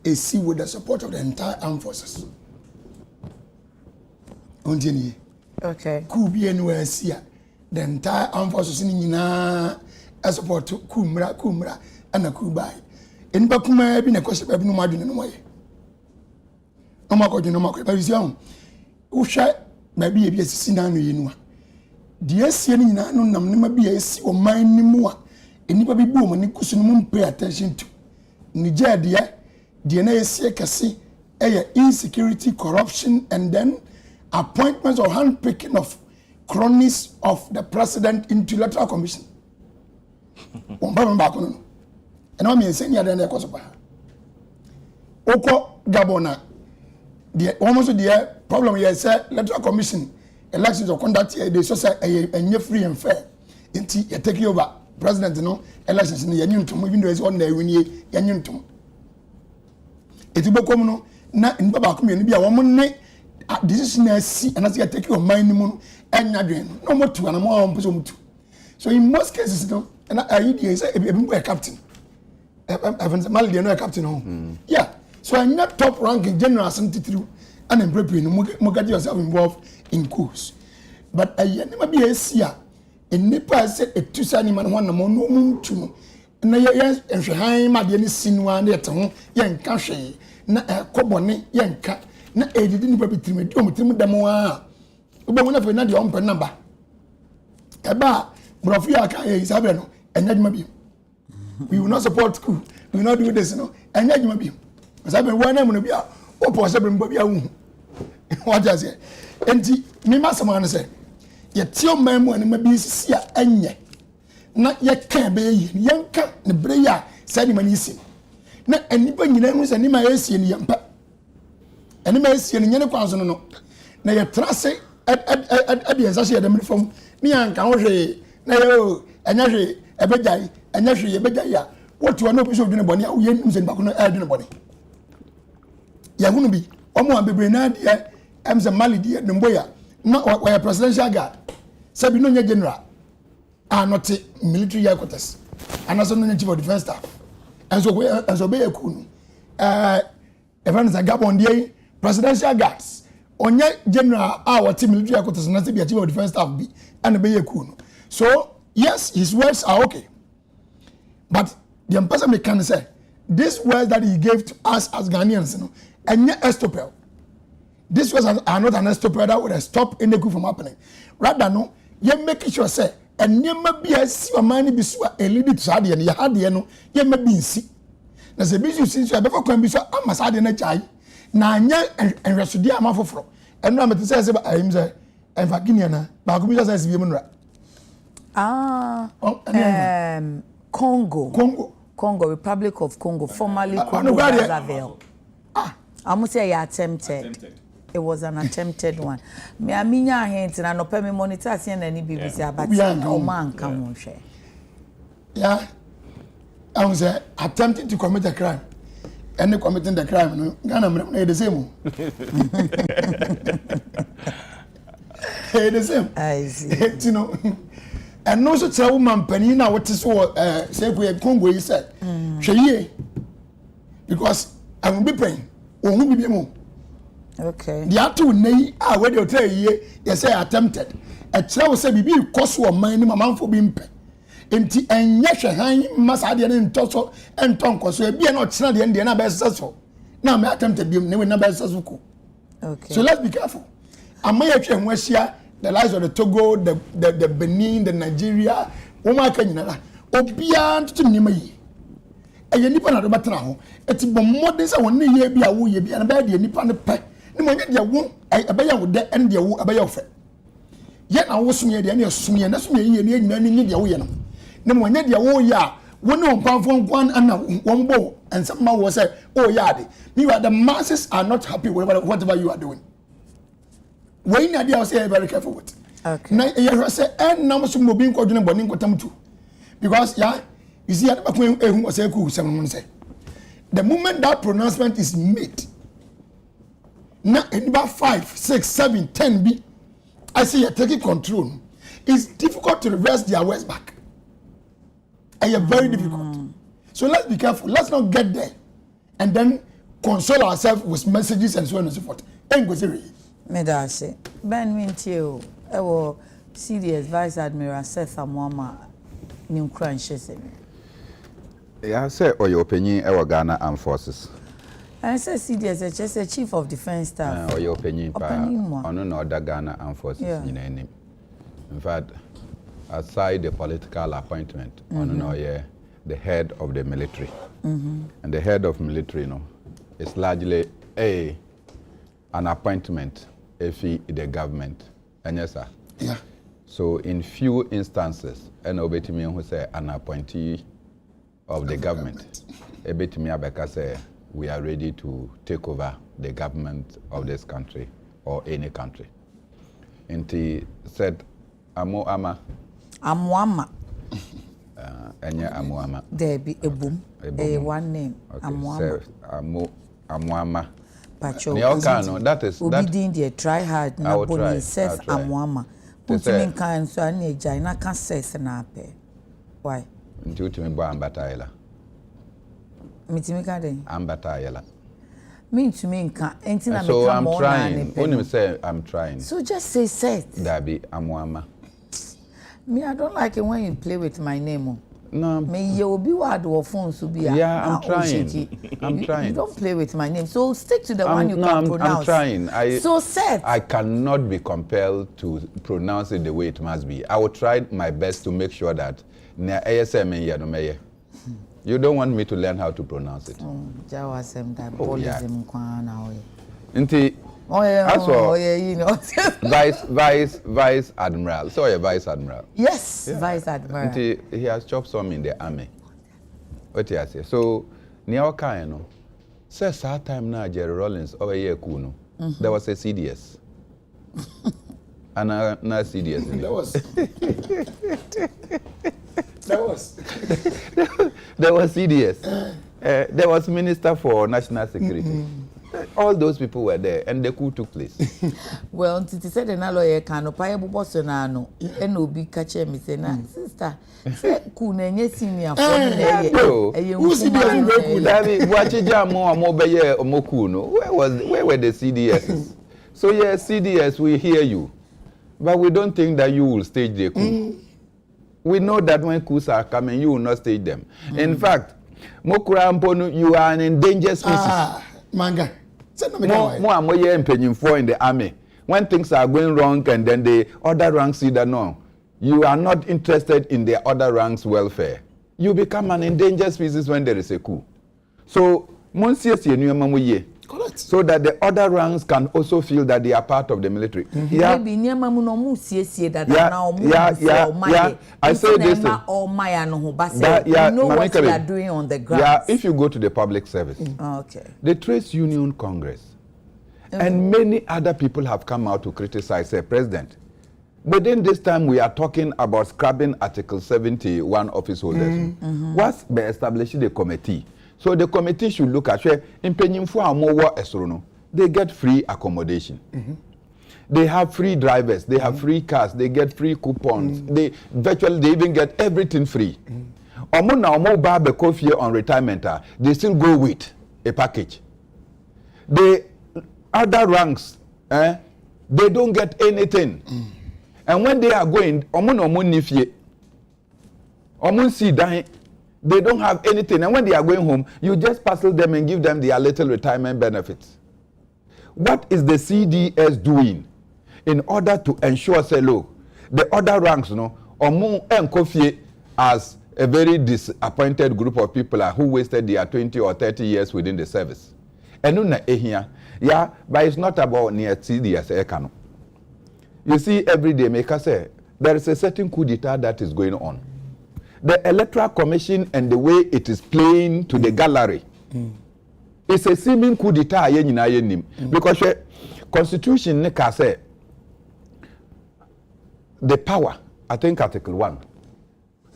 A sea with the support of the entire armed forces. Okay. Could be anywhere here. The entire armed forces in a support to Kumra, and a Kubai. In Bakuma, been a question of no margin in a way. No more, but it's young. Usha, maybe a Sinano Yinua. Dear Siena, no, never be a sea or mine anymore. And never be boom and you pay attention to. Niger, dear, DNA Kasi, insecurity, corruption, and then appointments or handpicking of cronies of the president into Electoral Commission. One problem back on. And I mean, saying you're the Kosoba. Oko Gabona, the almost the problem here is Electoral Commission elections or conduct they so say a free and fair. Until you take over president, elections in the union to even though it's on there when you union to. It will become no in Baba community be a woman. Decision I see and as you take your minimum and no more two and more on person two. So in most cases, and I say a captain. Evans Mali, a captain. Yeah. So I'm not top ranking general through and in preparing Mogadi yourself involved in course. But I never be a seer. In Nepal said a two signing man one more no moon two. And yes, and she high my dear sin one at home, young cashe, na a cobonne, young cat. Na didn't be between them one. But one of another open number. Eba, Brofia is having and yet maybe. We will not support school. We will not do this, and yet maybe. Because I've been one name to be out. Or possibly what does it? And me, Master Man said, yet your man when maybe see and yet. Not yet can be young cat, the Breya, said him and easy. Not anybody knows any my AC in young pet. And you may see any question no. Now you trust it at the associated from me and Kawashi. Now, and Yashi, a bedjay, and Yashi, a bedjaya. What you are no bishop in a bonnet, we ain't using Bakuno air in a body. Yahunubi, Omo be Benadia, Amza Mali, dear Numboya, not where presidential guard. Sabinonia general are not military headquarters, and also no chief of defense staff. And so we as obey a kun. Evans a gap on the presidential guards. Onye general our team military headquarters and be a chief of defense staff be and obey a kun. So yes, his words are okay. But the ambassador can say these words that he gave to us as Ghanaians, and yet estopel. These words are not an estopel that would have stopped any coup from happening. Rather, no, you make sure say, and you may be a see money be a lead to Sadi and you had the no, you may be see. There's a business since you have ever come be so I'm a Sadi and a chai. Now, and Rasudia Mafofro. And I'm to say, I'm say, and Vakiniana, but I says, women. Congo, Republic of Congo, formerly Congo Brazzaville. I must say, attempted. It was an attempted one. Me aminya hint na no pay me monitor see any BBC about o man come on share. Yeah. I was attempting to commit a crime. And committing the crime, no Ghana me the same. The same. I see. You know. And also tell woman penny na what is so say we Congo he said. Shey because I will be paying. Ohun bi mo. Okay. The atu nei where they tell you say attempted. A tell say bibi cost wo man ni mamanfo bi mpe. Enti enye hwehan masa de ne ntoso entonko so e bi na ochina de na be successful. Now me attempted bi ne we na be successful. Okay. So let's be careful. Amaya hwe ho ahia the lives of the Togo, the Benin, the Nigeria, woman can you obia to nima yi. E nipa na do betena ho. Eti bo modern say won ne ye bi a wo ye bi na ba de nipa ne pe. Ne mo nye de wo abeya wo de en de wo abeya wo fe. Ye na wo sumye de na sumye na sumye ye ne nyina ni de wo ye no. Ne mo nye de wo ya wo ne onpamfo nkwan ana won bo and some man was say oh yeah me the masses are not happy with whatever you are doing. When you are say very careful with. Okay. Now you say and now so mo bi nko dwene boni nkotam tu. Because yeah, you see at ehun say ku some say. The moment that pronouncement is made, now in about 5, 6, 7, 10 B, I see you're taking control. It's difficult to reverse their words back. And you're very difficult. So let's be careful. Let's not get there and then console ourselves with messages and so on and so forth. Medase. Ben Mintio, our CDS Vice Admiral Seth Amwama, New Crunches. Yeah, I say, or your opinion, our Ghana Armed Forces. I say CDS, just a Chief of Defense Staff. Or your opinion, on another Ghana Armed Forces in any. In fact, aside the political appointment, the head of the military. And the head of military, is largely an appointment the government. And yes, sir. Yeah. So in few instances, and obetimi who say an appointee of the government, obetimi abeka say we are ready to take over the government of this country or any country. And he said, Amo ama. Amuama. Enya amuama. There be a boom. One name. Okay. Amuama. Amuama. Pacho. That is that. Obedient, try hard. I will try. Says Amuama. Putting kind so I need Jaina can say senape. Why? Until to me bo ambataila. Mitimika de. Ambataila. Mean to me can't. So I'm trying. Only say I'm trying. So just say set. That be Amuama. Me, I don't like it when you play with my name. No. Me, you will be what or phone to be. Yeah, I'm trying. I'm trying. You don't play with my name. So stick to the one you can pronounce. I'm trying. So set. I cannot be compelled to pronounce it the way it must be. I will try my best to make sure that you don't want me to learn how to pronounce it. Oh, yeah. You know. Vice Admiral. So a Vice Admiral. Yes, yeah. Vice Admiral. He has chopped some in the army. What he has here. So, near Kaino, says that time now Jerry Rollins over here Kuno. There was a CDS. And now CDS. There was CDS. There was Minister for National Security. All those people were there, and the coup took place. Well, until said the lawyer can pay boss no, and no be catch me say, sister, coup nenye senior for who see the watch jam more mobile or mokuno? Where were the CDSs? So yes, CDS, we hear you, but we don't think that you will stage the coup. We know that when coups are coming, you will not stage them. In fact, Mokura Mponu, you are an endangered species. Manga. More in the army. When things are going wrong and then the other ranks see that no, you are not interested in the other ranks' welfare. You become an endangered species when there is a coup. So, correct. So that the other ranks can also feel that they are part of the military. Yeah. I say this. You know what you are doing on the ground. Yeah, if you go to the public service, okay. The Trades Union Congress, and many other people have come out to criticize the president. Within this time, we are talking about scrapping Article 71 office holders. What's by establishing the committee? So the committee should look at where in they get free accommodation. They have free drivers, they have free cars, they get free coupons. They even get everything free. On retirement, they still go with a package. The other ranks, they don't get anything. And when they are going, they don't have anything. And when they are going home, you just parcel them and give them their little retirement benefits. What is the CDS doing in order to ensure, say, look, the other ranks, as a very disappointed group of people who wasted their 20 or 30 years within the service? And yeah, but it's not about near CDS. You see, every day, make us say, there is a certain coup d'etat that is going on. The Electoral Commission and the way it is playing to the gallery, it's a seeming coup d'etat. Because the Constitution say the power, I think Article 1,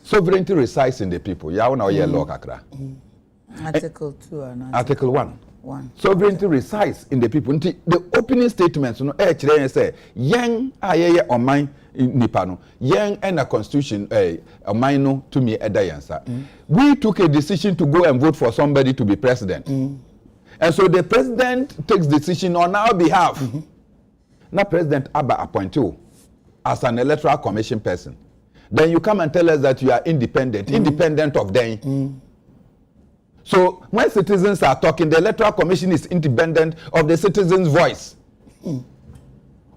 sovereignty resides in the people. Article 2 and Article 1. Sovereignty resides in the people. The opening statements, say, young ayeye omai nipano, young and a constitution, omai to me edayansa. We took a decision to go and vote for somebody to be president. And so the president takes decision on our behalf. Now President Abba appoint you as an electoral commission person. Then you come and tell us that you are independent, independent of them. So when citizens are talking, the Electoral Commission is independent of the citizens' voice.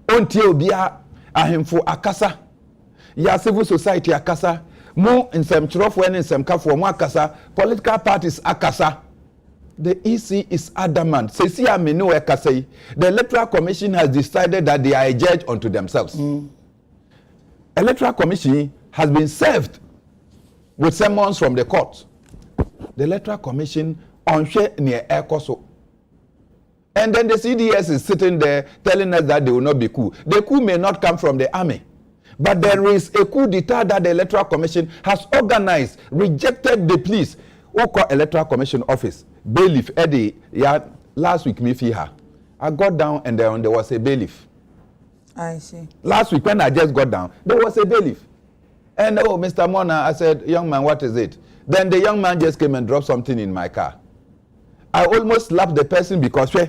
Until bia ahemfo akasa, ya civil society akasa, mo in some trough when in some kafo mo akasa, political parties akasa. The EC is adamant. The Electoral Commission has decided that they are a judge unto themselves. Electoral Commission has been served with summons from the court. The Electoral Commission on near Ekoso. And then the CDS is sitting there telling us that they will not be coup. The coup may not come from the army. But there is a coup d'etat that the Electoral Commission has organized, rejected the pleas. Oko Electoral Commission office, bailiff, Eddie, yeah, last week, I got down and then there was a bailiff. I see. Last week when I just got down, there was a bailiff. And oh, Mr. Mona, I said, young man, what is it? Then the young man just came and dropped something in my car. I almost slapped the person because I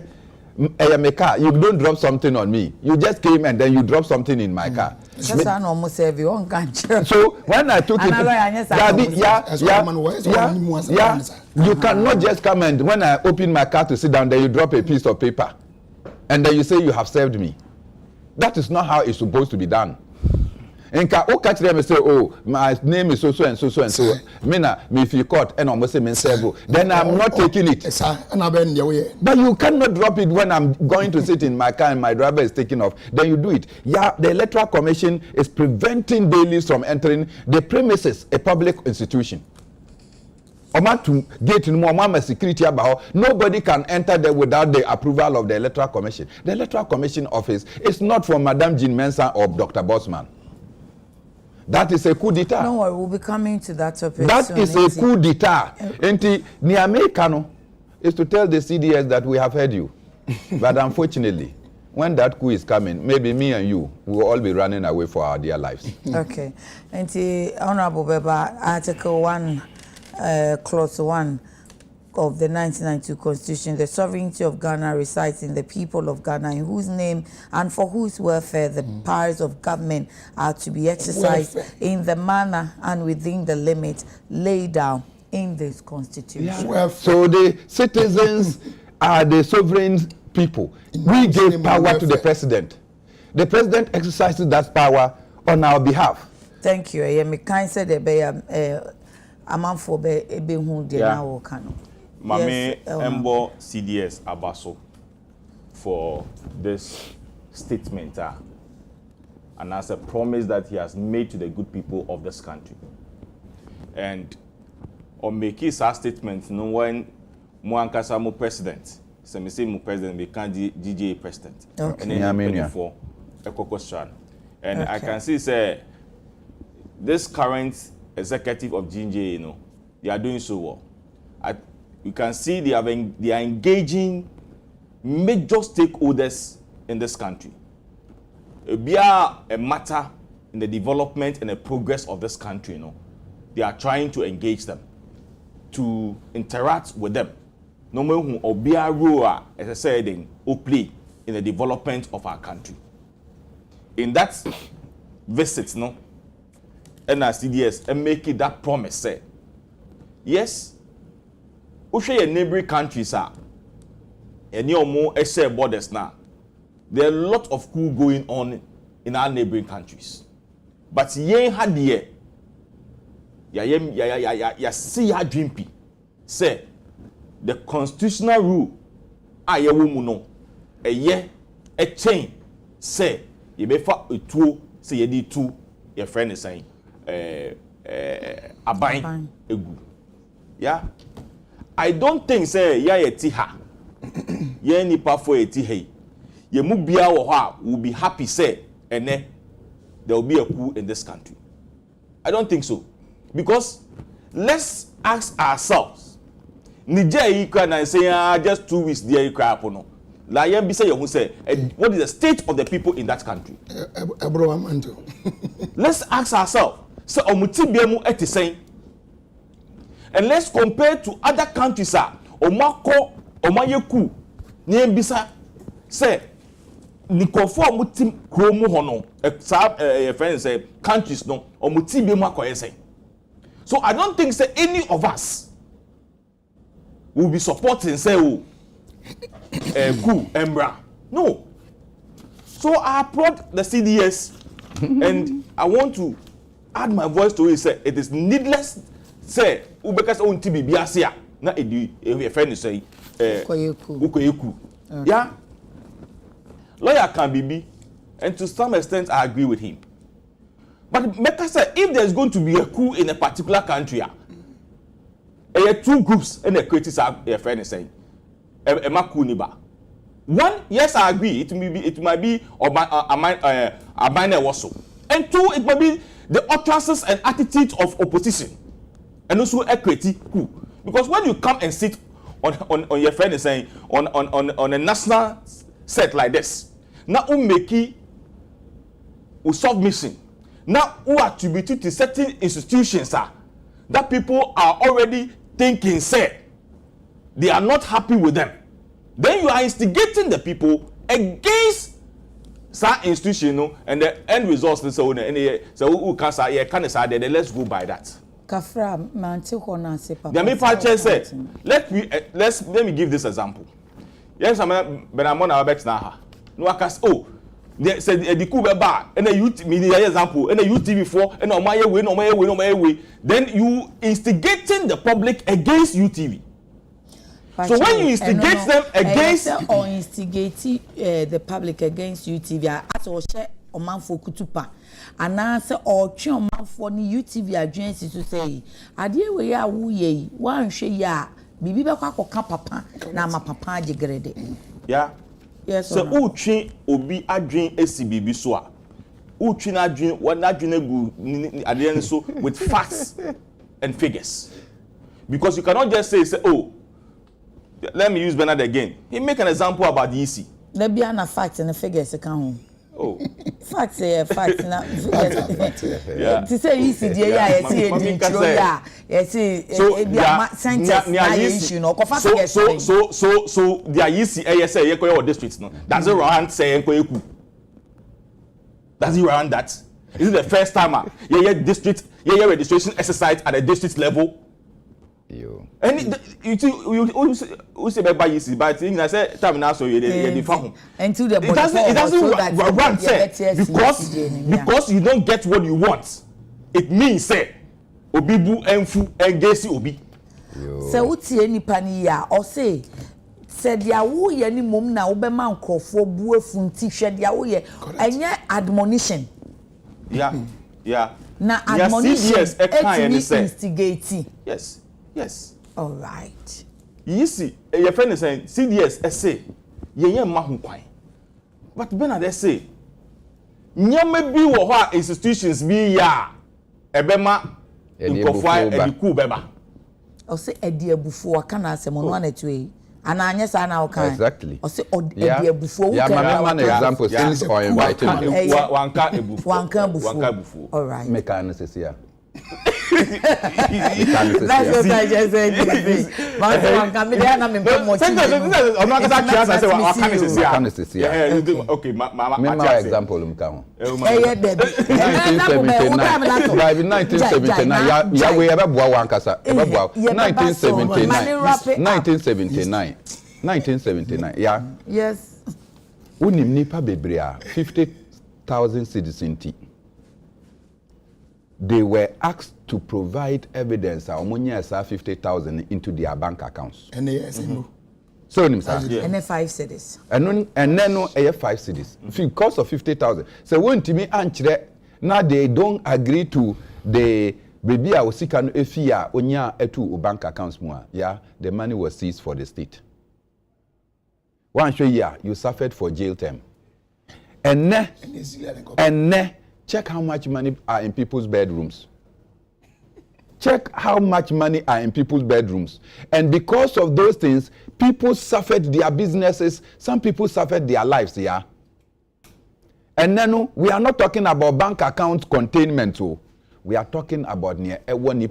am a car. You don't drop something on me. You just came and then you dropped something in my car. So when I took it, you cannot just come and when I open my car to sit down, then you drop a piece of paper, and then you say you have served me. That is not how it's supposed to be done. And catch them and say, oh, my name is so and so and so. Me if you caught and almost say several, then I'm not taking it. But you cannot drop it when I'm going to sit in my car and my driver is taking off. Then you do it. Yeah, the Electoral Commission is preventing bailiffs from entering the premises, a public institution. To get more security about nobody can enter there without the approval of the Electoral Commission. The Electoral Commission office is not for Madam Jean Mensah or Dr. Bosman. That is a coup d'etat. Don't worry, we'll be coming to that topic. That is a coup d'etat. Niamekano is to tell the CDS that we have heard you. But unfortunately, when that coup is coming, maybe me and you will all be running away for our dear lives. Okay. And the Honorable Beba, Article 1, Clause 1 of the 1992 Constitution, the sovereignty of Ghana resides in the people of Ghana, in whose name and for whose welfare the powers of government are to be exercised in the manner and within the limits laid down in this Constitution. Yeah. So the citizens are the sovereign people. We gave power to the president. The president exercises that power on our behalf. Thank you. I kind said a man for be who they now can. Mame Embo CDS Abaso for this statement and as a promise that he has made to the good people of this country. And on make his statement, no when Mwankasa mo president, so me say mo president, we can't DJ president. Okay. And then for and I can see say this current executive of GNJ, you know, they are doing so well. You can see they are engaging major stakeholders in this country. It be a matter in the development and the progress of this country, you know. They are trying to engage them, to interact with them. No matter who or be a role, as I said, in play in the development of our country. In that visit, no, and as CDS and making that promise, say, yes. Your neighboring countries are any more share borders now. There are a lot of coup going on in our neighboring countries. But yen had the ya see ya dreampy. Say the constitutional rule ye woman a ye a chain say ye be fa a two say ye di two your friend is saying abine egu. Yeah. I don't think say ya tiha ye nipa for tihe ye mu bia wo ho will be happy say ene there will be a coup in this country. I don't think so, because let's ask ourselves Niger Ukraine say just 2 weeks there Ukraine no la ye be say you say what is the state of the people in that country. Let's ask ourselves say omutibia mu etiseng. And let's compare to other countries. Omako, Omayeku, Niembisa, say, Nikofo Mutim Kromu Hono, friends say, countries no, or Mutibi Mako say. So I don't think say any of us will be supporting say, coup, Embra. No. So I applaud the CDS and I want to add my voice to it. Say, it is needless. Say, because on TB Biasia, na edi friend say ukoyeku. Yeah. Lawyer can be, and to some extent I agree with him. But make us say if there's going to be a coup in a particular country, there are two groups and the critics are a friend saying, one, yes, I agree. It might be a minor also. And two, it might be the utterances and attitude of opposition, and also a critique coup. Because when you come and sit on your friend is saying on a national set like this, now who make it submission, now who attributed to certain institutions that people are already thinking say they are not happy with them. Then you are instigating the people against that institution, and the end result is so who can say let's go by that. Kafra manti hona se papa. The me say let me give this example. Yes, I'm Benamon Albert Naha. No akas they said the coup bad and a youth media example and a UTV4 and on my way. Then you instigating the public against UTV. So when you instigate them against or instigate the public against UTV, as or share or man for kutupa, and answer or chum for the UTV agency to say, Adie we are woo ye, one share ya, bibi kwa papa, na ma papa jigrede. Yeah. Yes. So uchi obi adwin SCBB so a. Uchi na adwin one adwin egu adien so with facts and figures. Because you cannot just say oh, let me use Bernard again. He make an example about the EC. There be an fact and the figures account. Oh, facts facts na figures. Yeah. To say EC there yes so their EC say you go districts no. Does it round say enko. Does it round that? Is it the first time district registration exercise at the district level? And you say by EC, but I said time now so you the until the it doesn't run because you don't get what you want. It means say obibu enfu engesi obi. So utie nipa ni ya or say said dia wo ye ni mom na wo be ma nkrofo bu afunti hwe dia wo ye enye admonition. Yeah. Na admonition yes instigate. Yes. All right. You see, your friend is saying CDS essay ye ma ho kwan. But Bernard say nyame bi wo ho institutions bi ya ebema nkofwa ediku beba. O say ediabufu aka na asem no anetwe ana anya sa na okan. Exactly. O say ediabufu wo kan. Yeah, man example since or invited wanka ebufu. All right. Make an here. That's what I just said. Okay, my example. 1979. Yeah. Yes. Unim nipa bebrea 50,000 citizens. They were asked to provide evidence of 50,000 into their bank accounts. And yes, so and 5 cities. And then no 5 cities. Because of 50,000. So when to me answer now they don't agree to the baby I was sick and if ya onya etu bank accounts more. Yeah, the money was seized for the state. One year you suffered for jail term. And ne check how much money are in people's bedrooms. Check how much money are in people's bedrooms. And because of those things, people suffered their businesses. Some people suffered their lives, yeah. And then we are not talking about bank account containment. We are talking about near one. You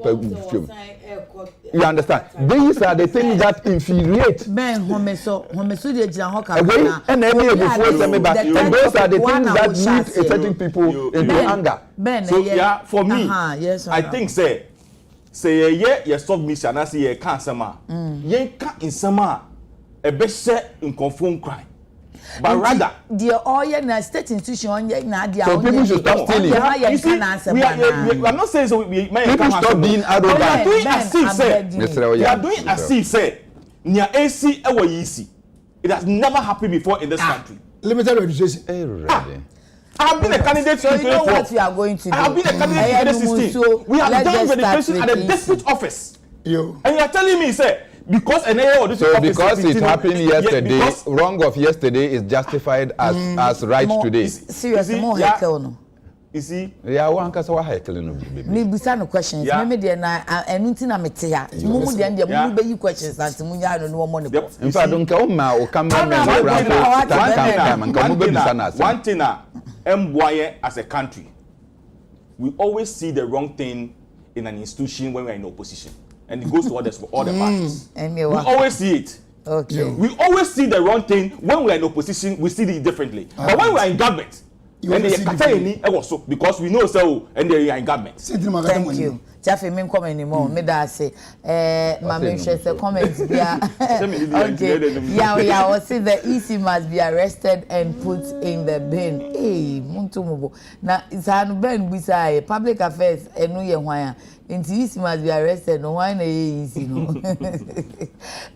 understand? These are the things that infuriate. And those are the things that lead certain people into anger. So yeah, for me, I think say ye submission as ye can sama. Ye can in sama a best in conform crime. But rather, the oil na state institution na dia. So people should stop stealing. You see, I'm not saying so. People stop being arrogant. They are doing as if say. They are doing as if say. Nya AC ewo yisi. It has never happened before in this country. Limited registration. I have been a candidate so in 2012. You know what we are going to do? I have been a candidate in 2016. We have done registration at the district office. Yo. And you are telling me, say, because an area of this so office because it happened yesterday, wrong of yesterday is justified as right more, today. Seriously, more heckle no. You see? Yeah, one can say what heckle no baby. Me busa no questions. Me dey na enunti na mete ya. Mumu dey ndie mumu be yi questions and mu nya no mo ne. In fact, don't come ma o cameraman one thing Mboye as a country, we always see the wrong thing in an institution when we are in opposition. And it goes to all the parties. We always see it. Okay. We always see the wrong thing when we are in opposition, we see it differently. But when we are in government, and they also because we know so and they are in government. Thank you. Jaffe me come anymore. Me da say mama say comments bia. Okay. Yeah, we see the EC must be arrested and put in the bin. Hey, muntu mubo. Na isanu ben bisa public affairs enu ye hwan Inti EC must be arrested. No why na easy no.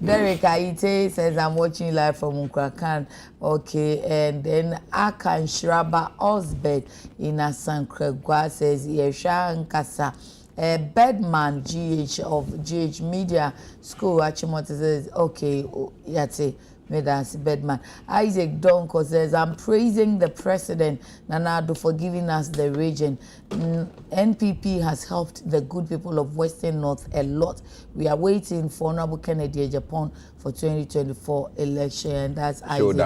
Derek Aite says I'm watching live from Ukrakan. Okay, and then Akan Shraba Osbed in Asankregwa says Yesha Nkasa. Bedman GH of GH Media School Achimota says, okay, yate, that's Bedman. Isaac Donko says, I'm praising the president, Nanado, for giving us the region. NPP has helped the good people of Western North a lot. We are waiting for Honorable Kennedy Japan for 2024 election, and that's Isaac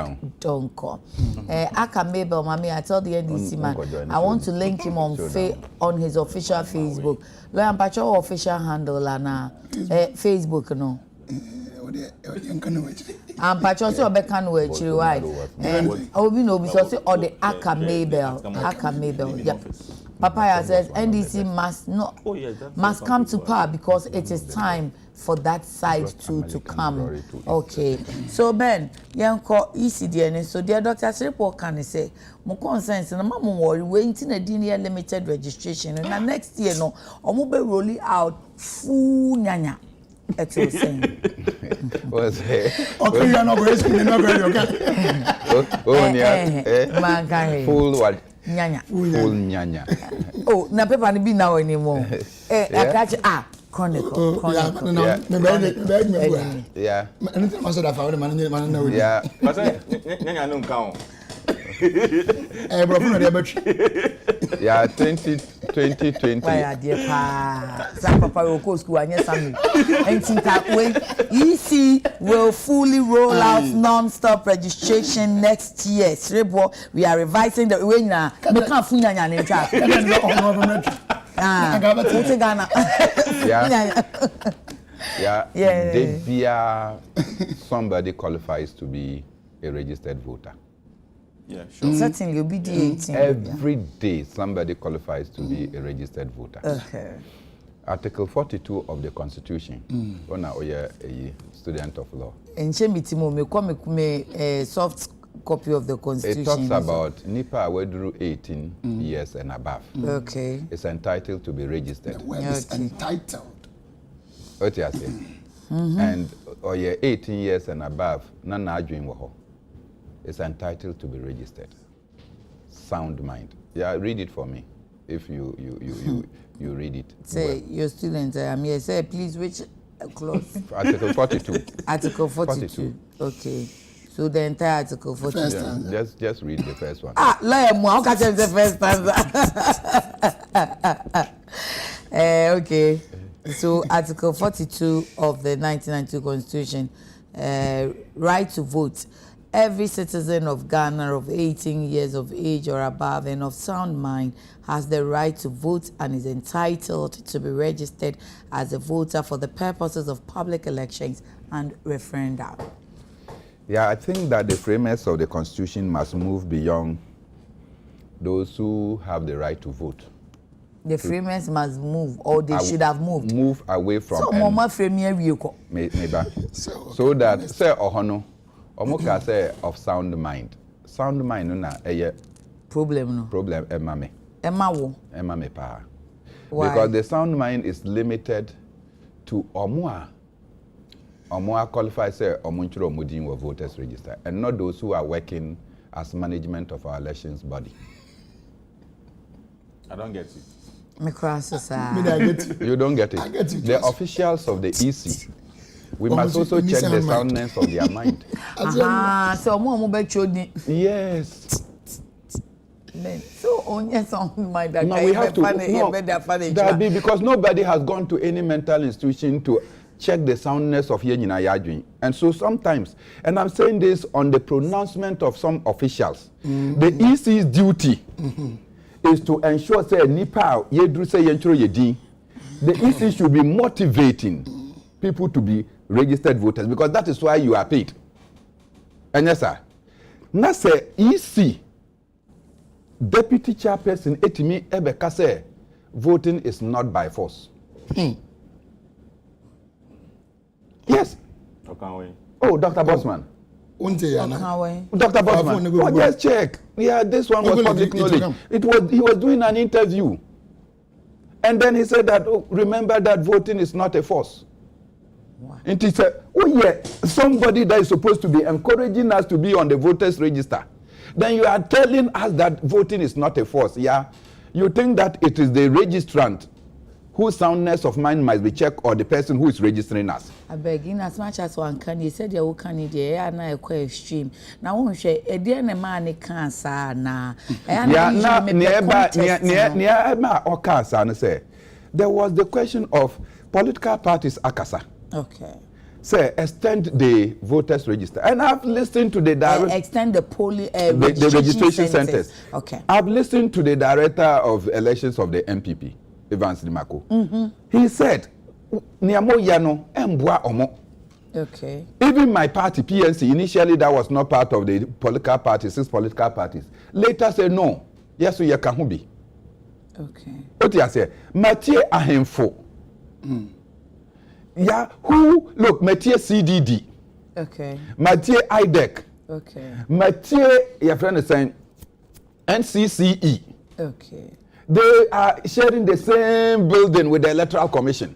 Donko. Aka Mabel, Mami, I told the NDC man, I want to link him on his official Facebook. Lawyer Pacho official handle na Facebook no. And Pacho so be can we chiri why. Obi no be so say or the Aka Mabel. Yeah. Papaya says NDC must come to power because it is time for that side to come. Okay. So Ben, yanko ECDN so dear Dr. Report can say mo concerns na mama worry waiting a linear limited registration and next year no omo be rolling out full nyanya. That's what saying. What's it? Okay, you're not going to full what? Nyanya. Full nyanya. Oh, na paper ni be now anymore. I catch Chronicle. Yeah. Anything I said I found man know. Yeah. But nyanya no count. Yeah, 2020. Why dear pa. Some papa will go school and yes some. EC will fully roll out non-stop registration next year. We are revising the way now. We can't find nyanya in track. Yeah. Somebody qualifies to be a registered voter. Yeah, sure. Certainly, you'll be the 18. Every day, somebody qualifies to be a registered voter. Okay. Article 42 of the Constitution. Ona oye a student of law. And Chemitimo, me come a soft copy of the Constitution. It talks about Nipa Wedru 18 years and above. Okay. It's entitled to be registered. The word is entitled. What you say? And oye 18 years and above, nana adwin wo ho. Is entitled to be registered. Sound mind. Yeah, read it for me. If you read it. Say your student, I'm here. Say please, which clause? Article 42. Article 42. Okay. So the entire Article 42. Yeah, just read the first one. Lawyer, how can you the first stanza? Okay. So Article 42 of the 1992 Constitution, right to vote. Every citizen of Ghana of 18 years of age or above and of sound mind has the right to vote and is entitled to be registered as a voter for the purposes of public elections and referenda. Yeah, I think that the framers of the Constitution must move beyond those who have the right to vote. The framers must move, or they should have moved. Move away from. So, Mama Premier maybe. So that say Ohono. Omoka say of sound mind. Sound mind na problem no. Problem emame. Emame pa. Why? Because the sound mind is limited to omwa Omo qualify say omunchuro omudin were voters register, and not those who are working as management of our elections body. I don't get it. I get it. You don't get it. I get it. The officials of the EC, we must also check the soundness of their mind. So more Yes. So on your sound mind that no, we have to. That be because nobody has gone to any mental institution to check the soundness of Yenina Yadwin. And so sometimes, and I'm saying this on the pronouncement of some officials, the EC's duty is to ensure say nipa yedru say yenchuro yedi. The EC should be motivating people to be registered voters because that is why you are paid. And yes, sir. Now say EC deputy chairperson etimi ebeka say voting is not by force. Yes. Okay. Oh, Dr. Bosman. Dr. Bosman. Oh, just check. Yeah, this one was public knowledge. He was doing an interview. And then he said that, oh, remember that voting is not a force. What? And he said, oh yeah, somebody that is supposed to be encouraging us to be on the voters register. Then you are telling us that voting is not a force. Yeah. You think that it is the registrant whose soundness of mind must be checked or the person who is registering us. I beg in as much as one can, you said you can idea na quite extreme. Now won't say a dear man cancer na. Yeah, near cancer say. There was the question of political parties akasa. Okay. Say extend the voters register. And I've listened to the director extend the the registration centers. Okay. I've listened to the director of elections of the MPP. Evans Dimako. He said, Niamo Yano, Mbwa Omo. Okay. Even my party, PNC, initially that was not part of the political parties, 6 political parties. Later said, no, yes, we can be. Okay. What you say? Mathieu Ahemfo. Yeah, who, look, Mathieu CDD. Okay. Mathieu Adekye. Okay. Mathieu, your friend is saying, NCCE. Okay. They are sharing the same building with the Electoral Commission.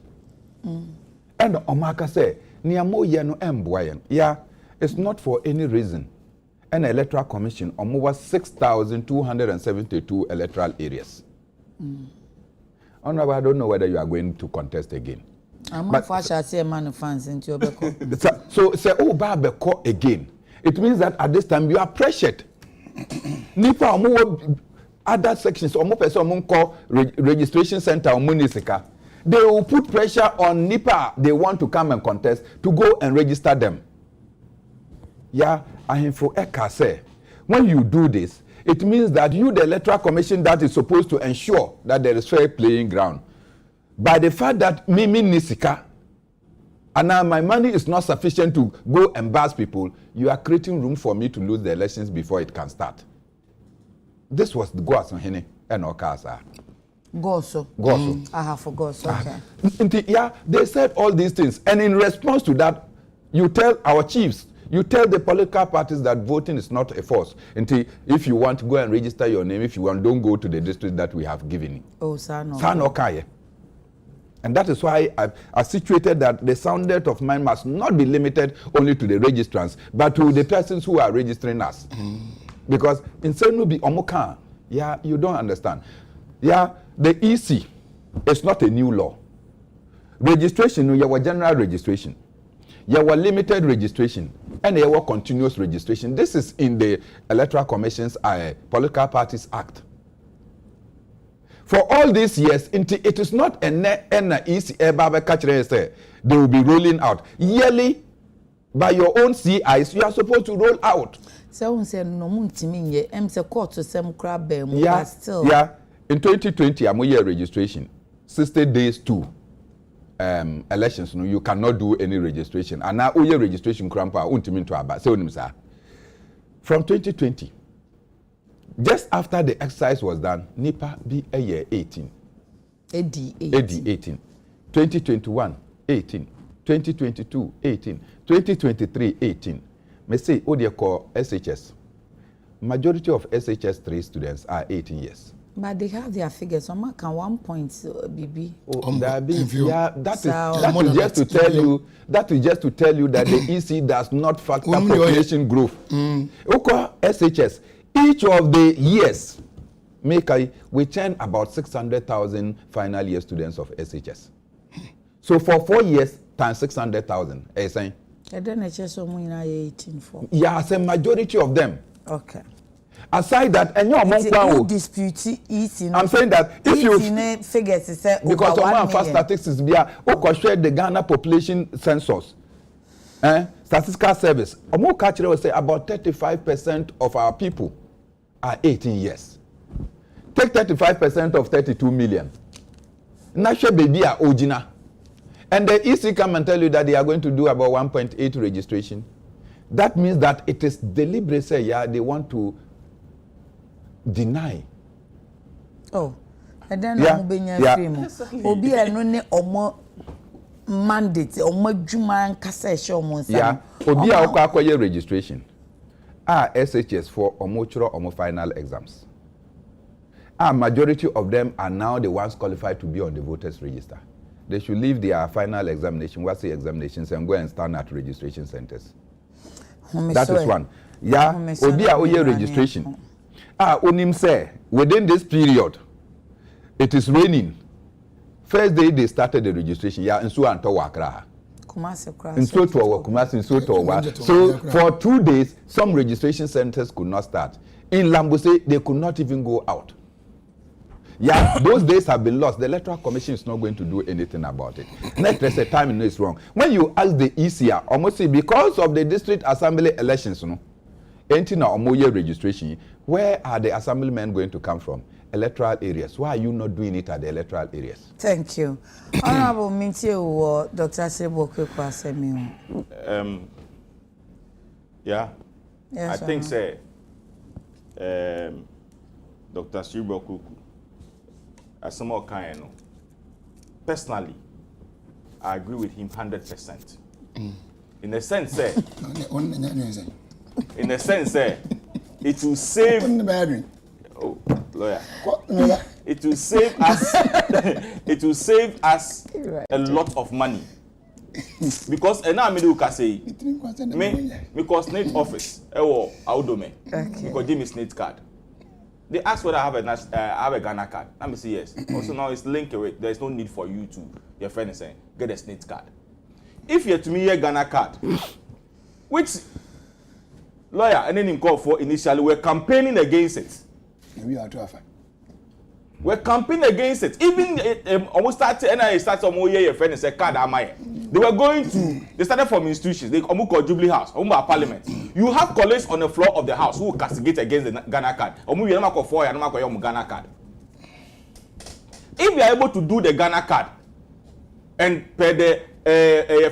And Omaka say, Niamo yeno emboyen. Yeah, it's not for any reason. An Electoral Commission over 6,272 electoral areas. Honorable, I don't know whether you are going to contest again. I'm not for I say man of fans into Obeko. So say, oh, Babeko again. It means that at this time you are pressured. Nipa omo other sections, omo person call registration center or municika. They will put pressure on NIPA. They want to come and contest to go and register them. Yeah, and for Eka say, when you do this, it means that you, the Electoral Commission, that is supposed to ensure that there is fair playing ground. By the fact that Mimi Nisika, and now my money is not sufficient to go and buzz people, you are creating room for me to lose the elections before it can start. This was the Goason Hene and Okasa. Goso. I have for Goso. Okay. Yeah, they said all these things. And in response to that, you tell our chiefs, you tell the political parties that voting is not a force. Until if you want to go and register your name, if you want, don't go to the district that we have given you. Oh, Sano. Sanokaye. And that is why I situated that the soundness of mind must not be limited only to the registrants, but to the persons who are registering us. Because in Senubi Omoka, yeah, you don't understand. Yeah, the EC is not a new law. Registration, you have general registration. You have limited registration. And you have continuous registration. This is in the Electoral Commission's Political Parties Act. For all these years, it is not an EC they will be rolling out. Yearly, by your own CIs, you are supposed to roll out. So say no muntiminye say court to some crab but still. Yeah. In 2020, I'm year registration. 60 days to elections. No, you cannot do any registration. And now year registration crampa untimin to aba. From 2020, just after the exercise was done, NIPA be a year 18. AD 18. 2021, 18. 2022, 18. 2023, 18. Me say, what they call SHS. Majority of SHS 3 students are 18 years. But they have their figures. So I can 1 point BB. That is just to tell you that the EC does not factor population growth. SHS, each of the years, we turn about 600,000 final year students of SHS. So for 4 years, times 600,000, saying. Yes, a majority of them. Okay. Aside that, and your dispute easy. I'm saying that if you figures is because of my first statistics, share the Ghana population census, statistical service. Omo Kachire will say about 35% of our people are 18 years. Take 35% of 32 million. Nashe baby are Ojina. And the EC come and tell you that they are going to do about 1.8 registration. That means that it is deliberate, say, they want to deny. Oh, and then Obi and no mandate or Juma Cassation. Yeah, Obi a registration. SHS for Omochro final exams. Majority of them are now the ones qualified to be on the voters register. They should leave their final examination, what's the examinations, and go and stand at registration centers. That is one. Yeah, Obi a registration. Unim say, within this period, it is raining. First day they started the registration. Yeah, and so on to Wakra. So for 2 days, some registration centers could not start. In Lambose, they could not even go out. Yeah, those days have been lost. The Electoral Commission is not going to do anything about it. Next, the timing is wrong. When you ask the ECR, almost see, because of the district assembly elections, registration, where are the assemblymen going to come from? Electoral areas. Why are you not doing it at the electoral areas? Thank you. Honorable Mintie or Dr. Seboku Kwasemi. Yeah. Yes, I think say Dr. Seboku as some more kind. Personally, I agree with him 100%. In a sense, it will save. Oh, lawyer. It will save us. It will save us a lot of money. Because now I'm going to say, because state office, Audome, because Jimmy state card. They ask whether I have a Ghana card. Let me say yes. Also now it's linked to it. There's no need for you to, your friend is saying, get a state card. If you're to me a Ghana card, which lawyer and then him call for initially, we're campaigning against it. We're campaigning against it. Even almost started, and I started some more your friend and said, card am I? They were going to, they started from institutions, they called Jubilee House, Parliament. You have colleagues on the floor of the House who will castigate against the Ghana card. Ghana card. If you are able to do the Ghana card, and per the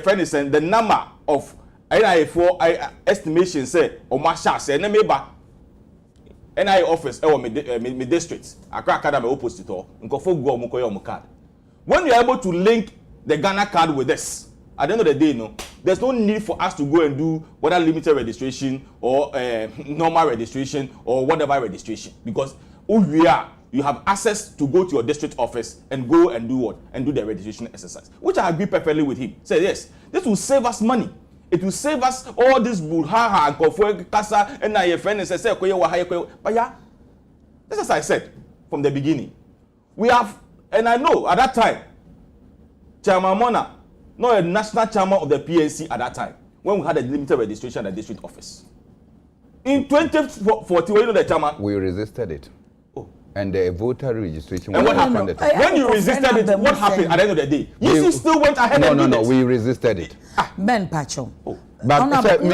friend is saying the number of NIA4 estimation say, or Masha say, NIA office, me district, Accra Academy opposite or card. When you are able to link the Ghana card with this, at the end of the day, there's no need for us to go and do whether limited registration or normal registration or whatever registration, because you have access to go to your district office and go and do what? And do the registration exercise, which I agree perfectly with him. Say yes, this will save us money. It will save us all this buhaha and kofwe kasa and na your friend say but yeah, just as I said from the beginning, we have, and I know at that time, Chairman Mona, not a national chairman of the PNC at that time, when we had a limited registration at the district office. In 2014, when you know the chairman, we resisted it. And the voter registration. And what happened? When you resisted it, what happened at the end of the day? You still went ahead and did it. No, we resisted it. Ben Pacho. But we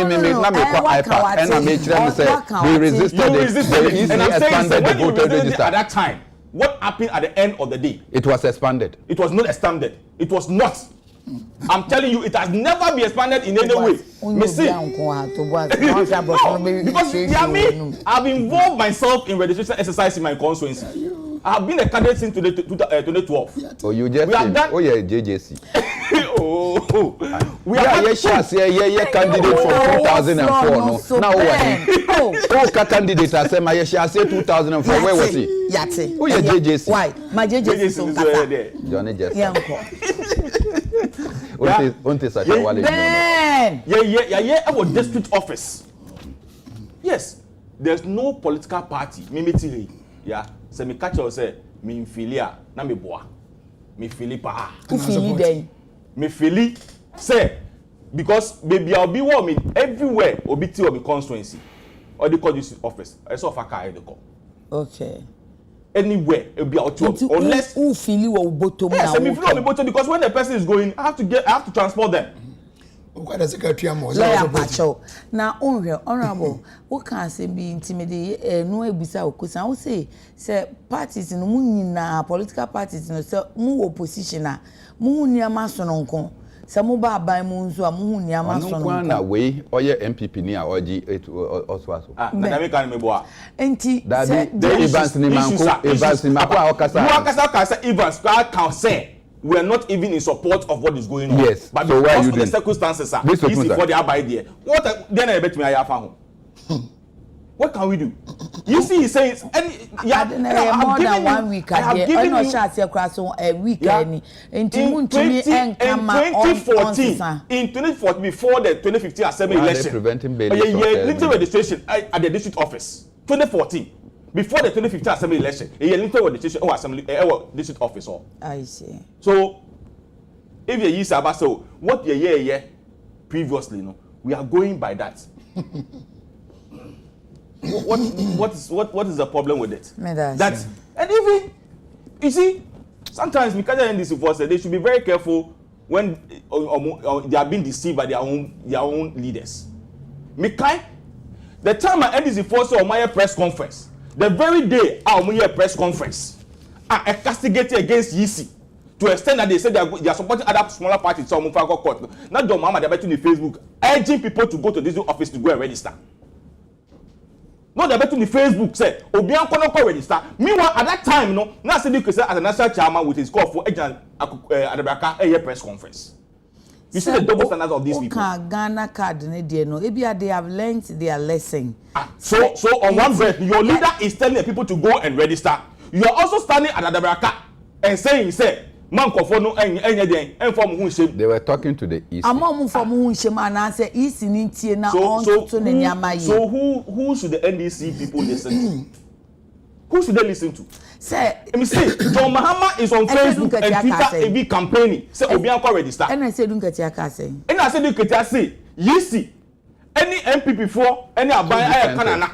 resisted it. And I'm saying that when you resisted it at that time, what happened at the end of the day? It was expanded. It was not expanded. It was not. I'm telling you, it has never been expanded in any way. Because I've involved myself in registration exercise in my constituency. I have been a candidate since 2012. Oh, you just oh yeah, JJC. We are candidate for 2004. No, now what? Candidate I said my say 2004. Where was he? Yate. Oh yeah, JJC. Why? My JJC is on there. Johnny just. Yeah. Our district office. Yes, there's no political party. Mimiti. Yeah. So me catch you say me filia na me boa. Me fili pa. Who fili then? Me fili say because baby I'll be warm everywhere obi ti obi constituency or the district office. I saw faka the call. Okay. Anywhere it'll be out unless who fili wo bottom now. Yes, me fili me bottom because when the person is going I have to transport them. What does secretary am? Lawyer Pacho. Now honorable, what can say be intimidated no ebisa okusan. I would say parties no mu nyina political parties no say mu opposition a mu niama so no nko. Say mu ba aban mu nso a mu niama so no nko. Na we oye MPP ni a oji oswaso. Na me kan me boa. Enti the Evans ni manko a okasa. Mu akasa Evans can say we are not even in support of what is going on. Yes. But so because of the circumstances, easy for the abide there. What then I bet me I have what can we do? You see, he says, more than 1 week. I have given you a week. In 2014, before the 2015 assembly election, little registration at the district office. 2014. Before the 2015 assembly election, a little registration assembly district office. I see. So, if you use about so what you previously, we are going by that. What is the problem with it? That and even you see, sometimes because NDC force they should be very careful when they are being deceived by their own leaders. The time at NDC force on my press conference. The very day our press conference, I castigated against YC to extend that they said they are supporting other smaller parties. So court. Not the mama they're betting on Facebook, urging people to go to this office to go and register. No, they're betting on Facebook say Obian Konoko register. Meanwhile, at that time, now said you could say as a national chairman with his call for agent Adekye press conference. You see the double standards of these people. Ghana card no. Maybe they have learned their lesson. So on one breath, your leader is telling the people to go and register. You are also standing at Adekye and saying, "Say, man, they were talking to the East. So who should the NDC people listen to? Who should they listen to? Say, let me say, John Mahama is on Facebook and Twitter every campaigning. Say, Obianko register. And I said, don't get your car say. And I said, you can say, yes, any MPP for any abaya Canana.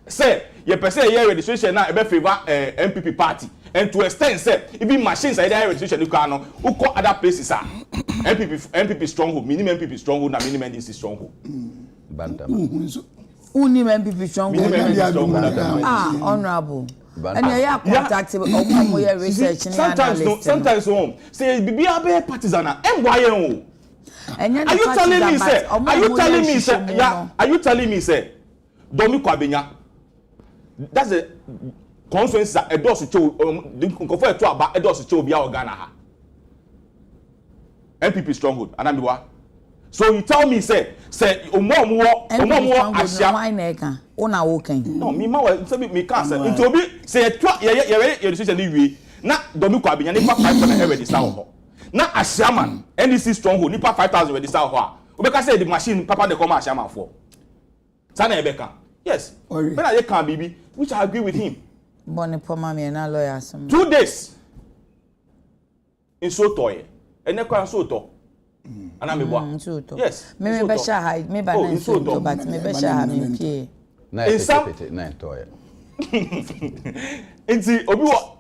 Say, your person here registration now a favor MPP party. And to extend, say, even machines are there registration, you can who call other places are MPP stronghold, minimum MPP stronghold, and minimum NDC stronghold. Bantam. Uni MPP stronghold. Honorable. And you contact research. Sometimes home say BBA partisan MYO. Are you telling me say Domi Kwabenya? That's a conference that a does show confer to about a does show Bia Ghana. MPP stronghold and I'm so you tell me say omo Asia una woken no me ma say me can say nti obi say your decision we na Domi Kwabenya nipa 5,000 already start ho na Asiaman NDC stronghold nipa 5,000 already start ho a obeka say the machine papa dey come Asiaman for sana ebeka yes when I can bibi which I agree with him boni poma me na lawyer some 2 days in so toy ene kwa so to ana me boa yes me be sha high me ba na so to but me be sha me pie in some toy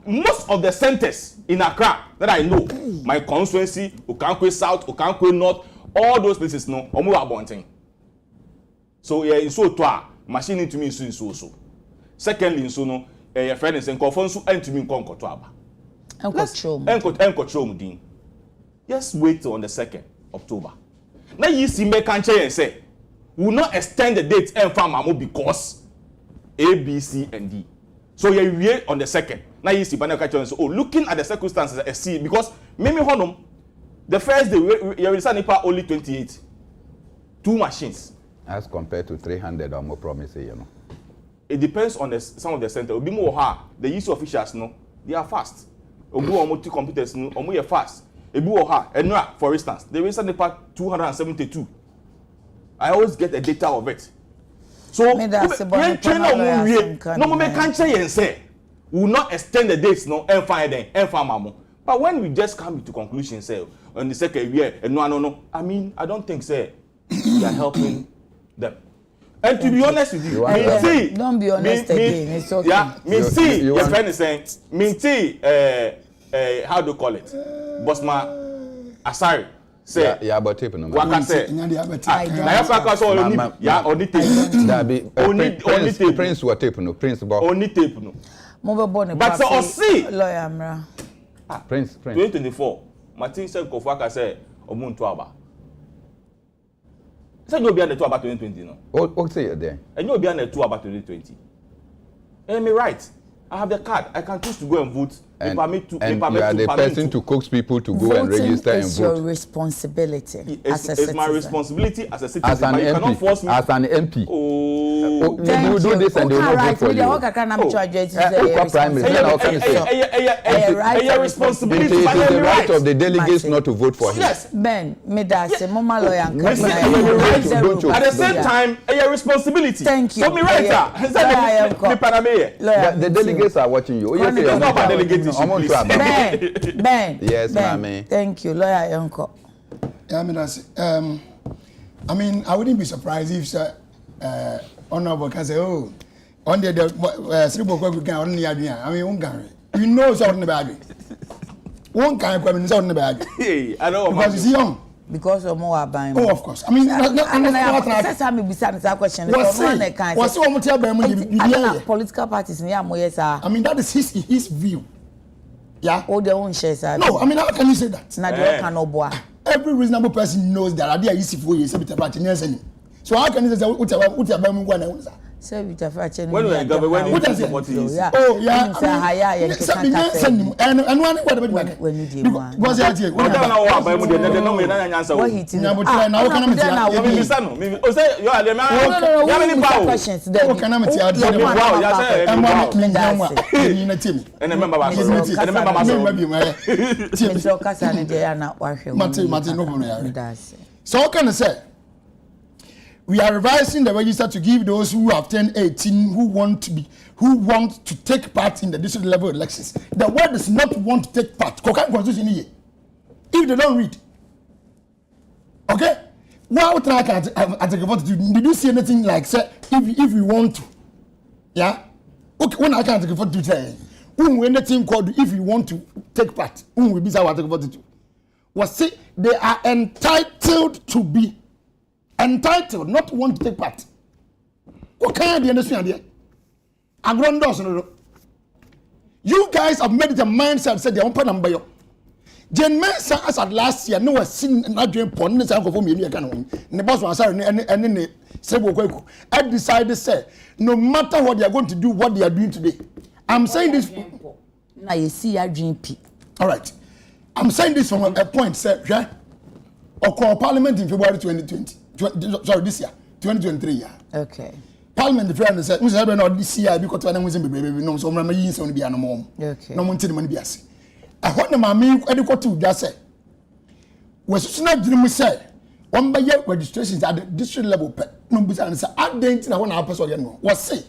most of the centers in Accra that I know, my constituency, Okankwe South, Okankwe North, all those places no, omo abonten. So yeah, in so to machine into me so. Secondly, in so no, your friend is in confonsu into me konko to aba. Enko din. Just wait on the 2nd October. Now you see me can and say, we will not extend the date and farm because A, B, C, and D. So you wait on the second. Now you see panel catch on. So looking at the circumstances, I see because maybe honum the first day you will send only 28. 2 machines. As compared to 300 or more promises, you know. It depends on some of the center. Obi more hard. The use officials no, they are fast. Obi or multi computers no, or more fast. Ebi or hard. And for instance, they will send 272. I always get the data of it. So when trainer no me can't say and say we will not extend the dates no and find them and find mamo. But when we just come to conclusion say on the second year and no, I mean I don't think say we are helping them. And to be honest with you, don't be honest again. It's okay. Yeah, your friend is saying, how do you call it? Bosma Asari. Say, yeah, but tape no. What I say? Na ya faka so only, yeah, only tape. Only tape. Prince what tape no, Prince bo. Only tape no. But so see, lawyer Mra. Prince. 2024. Martin said Kofaka say omuntu aba. Say you be on the 2 about 2020 no. What say there? And you be on the 2 about 2020. Am I right? I have the card. I can choose to go and vote. And you are the person to coax people to go and register and vote. It's your responsibility as a citizen. It's my responsibility as a citizen. As an MP. You cannot force me. As an MP. Oh. You will do this and they will not vote for you. Your responsibility. It is the right of the delegates not to vote for him. Yes. Ben, me da se mama lawyer. At the same time, your responsibility. Thank you. So me right the delegates are watching you. It's not about delegates. Ben. Yes, ma'am. Thank you, lawyer Yonko. I mean, I wouldn't be surprised if Honorable can say, oh, on the Sribo can only I mean, you know, something about it. One kind of women is on the bag. I know because he's young. Because of more buying. Oh, of course. I mean, that's how me beside that question. What's political parties near Moyesa? I mean, that is his view. Yeah. All their own shares. No, I mean, how can you say that? Every reasonable person knows that idea is if we say it. So how can you say what about so we have actually when we government when you support it. Oh yeah. And one what about when you did one. Was it here? What now about me dey no me na answer. What he did. Now can me say no. Me say you are the man. You have any questions there? What can I tell you? Wow, you say and one team. And remember team. So kasa ne dey na wahwe. Mate no problem. So what can I say? We are revising the register to give those who have turned 18 who want to take part in the district level elections. The word does not want to take part. Constitution here. If they don't read, okay. What I can vote to do? Did you see anything like say if we want to, yeah? Okay. When I can't vote to say, when the team called if you want to take part, will be what I vote to. Was say they are entitled to be. Entitled not to want to take part. What can you understand here? You guys have made it a mindset said they won't put number you. Jen Mensa as at last year no was seen not doing porn and for me the boss was and then Sebo I decided to say no matter what they are going to do, what they are doing today. I'm saying this now you see your dream P. All right. I'm saying this from a point, sir. Yeah? Or call Parliament in February 2020. Sorry, this year, 2023 year. Okay. Parliament the friend said, "We said no this year because when we say baby no so mama yin say no be no okay. No money money be ase. I want the mama ediko to just say. We so na dream say, one by year registrations at the district level no be say identity na one person here no. Was say.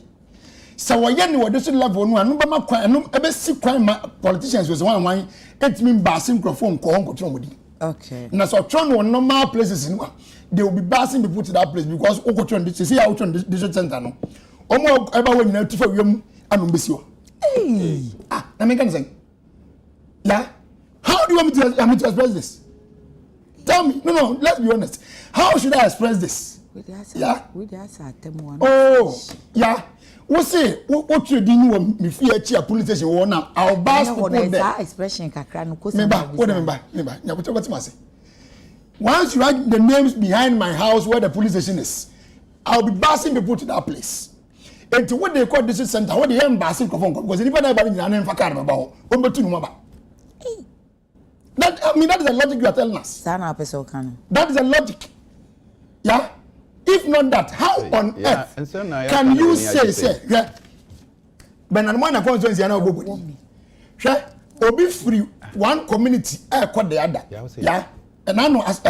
So we yen no district level no anu ba ma kwan no e be si kwan ma politicians was one it mean ba microphone ko hon ko tron. Okay. Na so tron no normal places in one. They will be passing people to that place because Okotron this see how Okotron district center no. Omo ever when you to for yam anumbesio. Hey. I mean can say. Yeah. How do you want me to express this? Tell me. No, let's be honest. How should I express this? Yeah. Oh, yeah. What say? What you didn't me fear chair police station one now. I'll bash people there. Expression kakra no ko say. Once you write the names behind my house where the police station is, I'll be busing people to that place. And what they call this center, what the embassy because anybody in an emphasis about that, I mean, that is a logic you are telling us. That is a logic. Yeah? If not that, how on earth can you say, yeah? But I'm one of the ones who are Obi free one community, called the other. Yeah? And I know as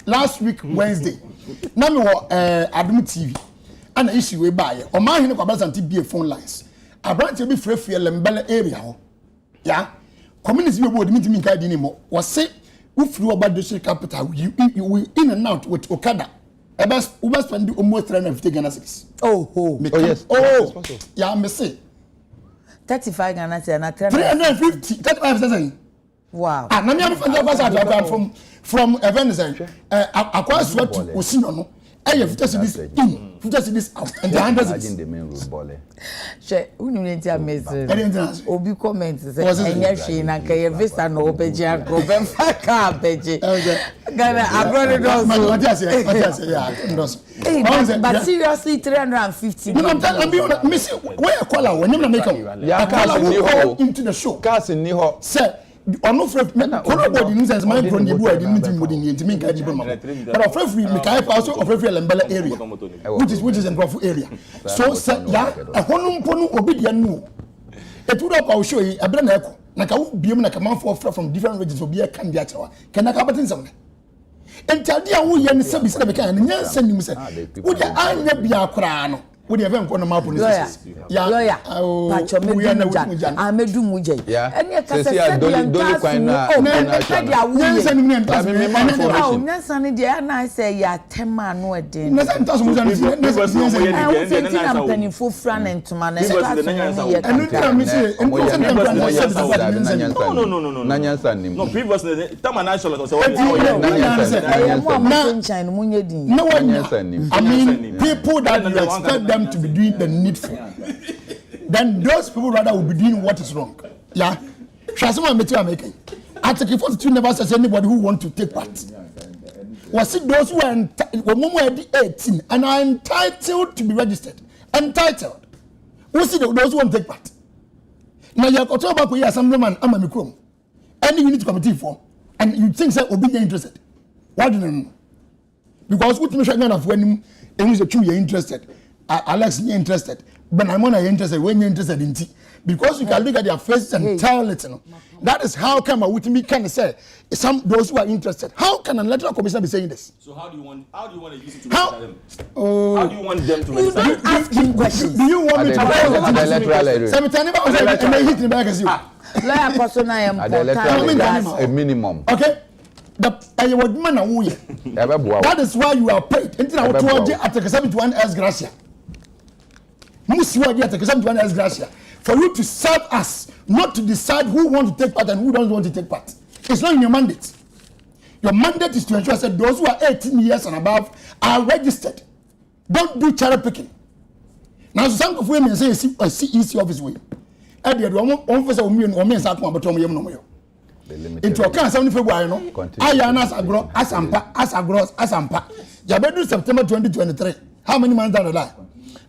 last week, Wednesday, now we were Adum TV, and the issue we buy, or my hand of a phone lines. I branch will be free for Lembele area. Yeah? Communities we would meet me anymore. Was say we flew about the capital. You in and out with Okada. We must spend almost 350 Ghana cedis. Oh yes. Oh yeah, I say 35 Ghana cedis and 350. 35,000. Wow. Ah, na me from events. Akwa sweat to Osino. I have just this in, just this out, and the hundreds. Imagine the main road ball. She, unity amazing. Obi comments say, "Enya she na kaya visa no obeji go benfaka obeji." Ghana abroad also. What you say? Yeah, but seriously, 350. No, I'm telling you, Miss, where call when you make into the show. Cars in Niho. Sir. On no friend, nobody knows as my friend you are meeting with the intimate Kajibama. But of friend, we also of every Lembele area, which is in Profu area. So, yeah, a honum obedient no. A two up, I'll show you a brand echo. Like I would be like a month from different regions will be a candidate. Can I come in somewhere? And tell the who yan service and yes, send him say, would I never be a crown? Would you have gone to police? Yeah, lawyer. Pacho Meduja. I made do Mujay. Yeah. And yet, I said, don't find out. Oh, Nansan, dear, and I say, yeah, 10 man, no, it didn't. I'm penny for Fran and to man. No. No, previously, Tamanational. I mean, people that you expect them to be doing the needful, then those people rather will be doing what is wrong. Yeah, Shasima Metia making. Article 42 never says anybody who want to take part. Was it those who are 18 and are entitled to be registered? Entitled. We see those who want to take part. Now you are talking about the assemblyman Amamikrom. Any unit committee form, and you think that will be interested. Why do you know? Because what Michigan of when you're interested. Alex, you're interested. But I'm not interested when you're interested in tea. Because you can look at their faces and tell it. That is how come I with me can say those who are interested. How can an electoral commission be saying this? So how do you want to use it to register them? How do you want them to register? You don't ask him questions. Do you want me to a minimum. Okay. That is why you are paid. For you to serve us, not to decide who wants to take part and who doesn't want to take part. It's not in your mandate. Your mandate is to ensure that those who are 18 years and above are registered. Don't do cherry picking. Now, some of women say CEC office way. Into account 7 February, no. Ayanas agro, asampa. Jabedu September 2023. How many months down the line?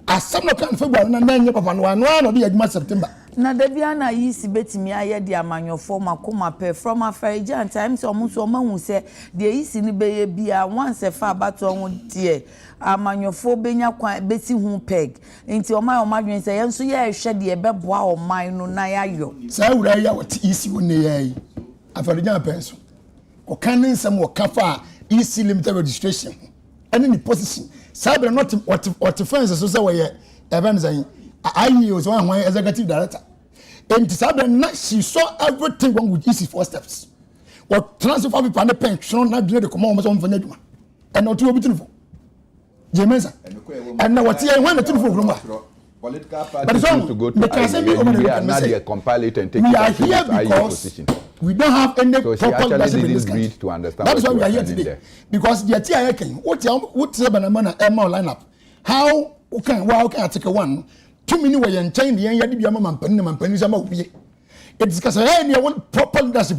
As some account February, and then you have one or the September. Na Debiana yisi betimi aye de amanyofo makoma pe from afaija and times almost woman who say the yisi ni beye bia once a far bato ho die amanyofo benya kwa beti hu peg nti o my omadwen say yenso ye hwe de beboa o man no na yayo say wura ya what yisi woni yayi afaija penso o kanin sam o kafa yisi limited registration any ni position sabe not what fence so say we event saying I was one executive director. And she saw everything wrong with easy 4 steps. What transfer people and the pension not doing the command on for and not too beautiful. James and now what's here when the two for political parties to go to IU, compile it and take we are here because we don't have any proper leadership in this country. To understand that is why we are here today. There. Because the TIA can what's the banana lineup? How can Article 1? 2 minutes were in China, the Yadi Biama Mampani, Mampani, Sama. It is because I want proper leadership.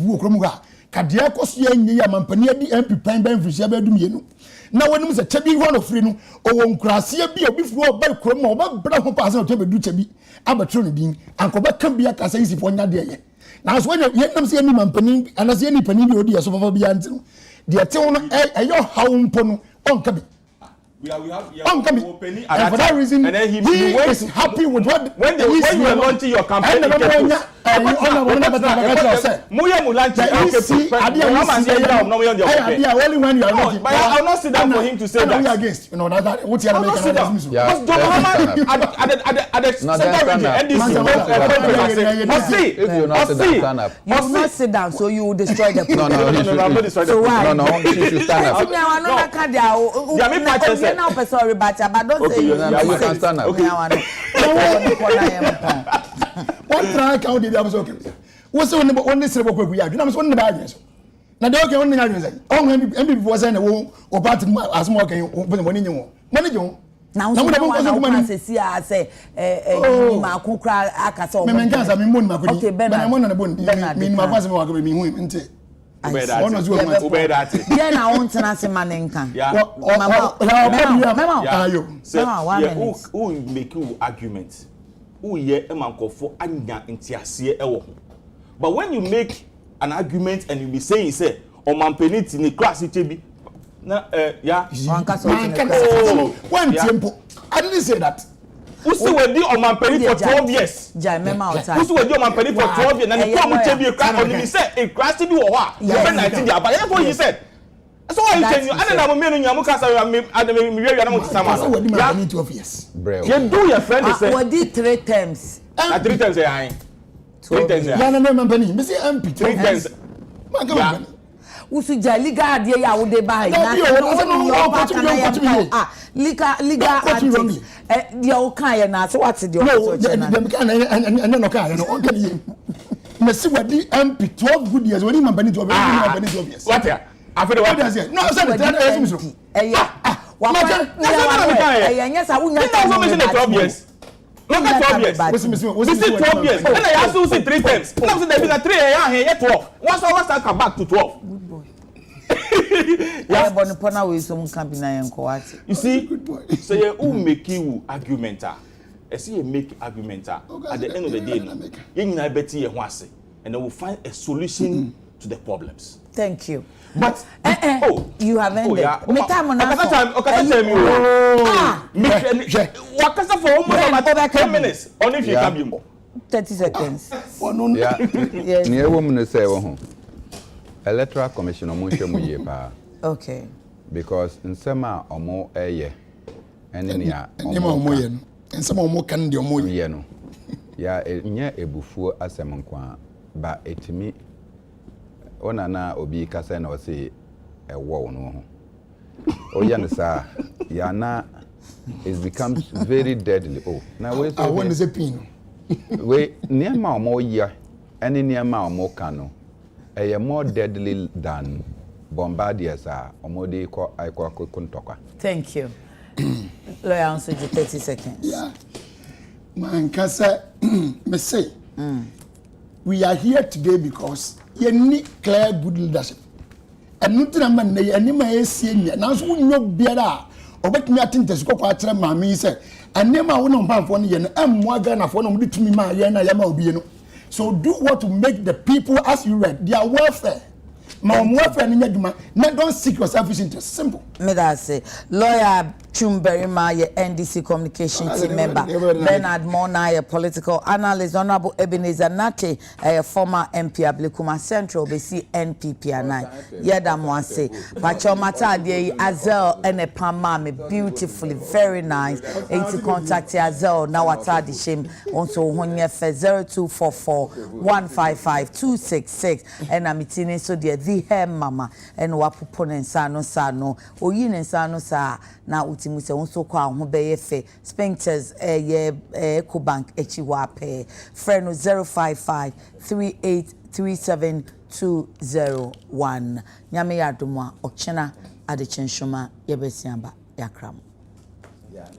kadia koso ye nyi ya mampani adi MP pan ban frisia ba dum yenu na wonum se chebi ho no free no owo nkurase bi obi furu oba krom oba bra ho pa se o tebedu chebi abatro ne din ankoba kan bia ka se isifo nya de ye na so ye nam se ye ni mampani anase ye ni pani bi odi so fafa bia ntino de te ho no eyo hawumpo no onka bi we have Penny and for that reason and then he is happy with what when you are launching your campaign in Ketus. Muya Mulanchi, only when you are not. But I will not sit down for him to say that. We are against, you know, that what's your because if you not sit down, so you will destroy the no, so why? No, she should stand up. Sorry, but don't say you can stand up. What track out did I was okay? What's on the silver quick? We are doing one bad news. Now, they okay only say, oh, maybe was in a wall or part as more can open money. Money, now, someone says, I say, my cook cry, I can say, okay, Ben, I'm on the bone. Mean my husband will be me. Then I want to answer my name. Who make you argument? Who ye emanko for anya intiasie ewo. But when you make an argument and you be saying say o mampeniti ni class chebi na one tempo. I didn't say that. Who say we di o mampeni for 12 years? Who say we di o mampeni for 12 years? Na the come chebi class on me say a class chebi wo ho. You been 19 dia but that's what you said. So why you tell you? I don't know me nyamu kasa we na mo tisama. Yeah, 12 years. You do your friend say. We did 3 times. 3 times eh. 3 times. Yeah, no mampeni. Me say MP 3 times. Man come on. Usu liga ade ya wo de bai na liga antics dia o kan ye na so what the no dem kan no kan no on kan ye me see wadi MP 12 good years when mampeni 12 years what ya after what does it no say the wa yes I would not 12 years. Look at 12 years. Was it 12 years? And I asked you 3 times. Now say there be 3 here 12. Once I come back to 12. Good boy. Yeah, but upon we some can be na enko what. You see, so you who make you argumenta. I see you make argumenta. At the end of the day, you nyina beti ye ho ase and then we'll find a solution to the problems. Thank you. But you have ended. Me time on wakasa for almost about 10 minutes. Only if you come you 30 seconds. Yeah. Near woman say Electoral Commission omo hwe mu ye pa. Okay. Because in sema omo eye enia omo ye no. In sema omo kan de omo ye no. Ya nya ebufuo asem nkwa ba etimi ona na obi kasa na o say ewo no ho. Oya no sa ya na it becomes very deadly. Oh, now wait. I want to say pin. We near ma omo ye ene near ma omo kano. More deadly than bombardiers are omode ko kuntokwa. Thank you. Lawyer answer you 30 seconds. Yeah. Man kasa me say we are here today because you need clear good leadership. And nothing man na ani ma esie nya na so nyo biara obetumi atinte ko kwa kire maami say anema wo no mpanfo no ye no ammoa ga na fo no mudetumi ma ye na ya ma obi no. So do what to make the people, as you read, their welfare. My welfare, don't seek your selfish interest. Simple. Me that say, lawyer Chumberima, your NDC communication team member, Bernard Mona, your political analyst, Honorable Ebenezer Nate, a former MP Ablikuma Central, BC NPP and I. Yeda Mwase, Pacho Mata, the Azel and a Pamami, beautifully, very nice. Into contact Azel, now at the shame, also when you 0244 155 266, and I'm eating so dear the hair mama, and Wapupon Sano Sano, or Yin Sano Sa, now Utimu se unso kwa hubeye fe, Spinkters, Ecobank, Echiwape, Freno 055 3837201. Nyame ya dumwa, Okchena, Adekye Nsroma, Yebesiamba, Yakram. Yeah.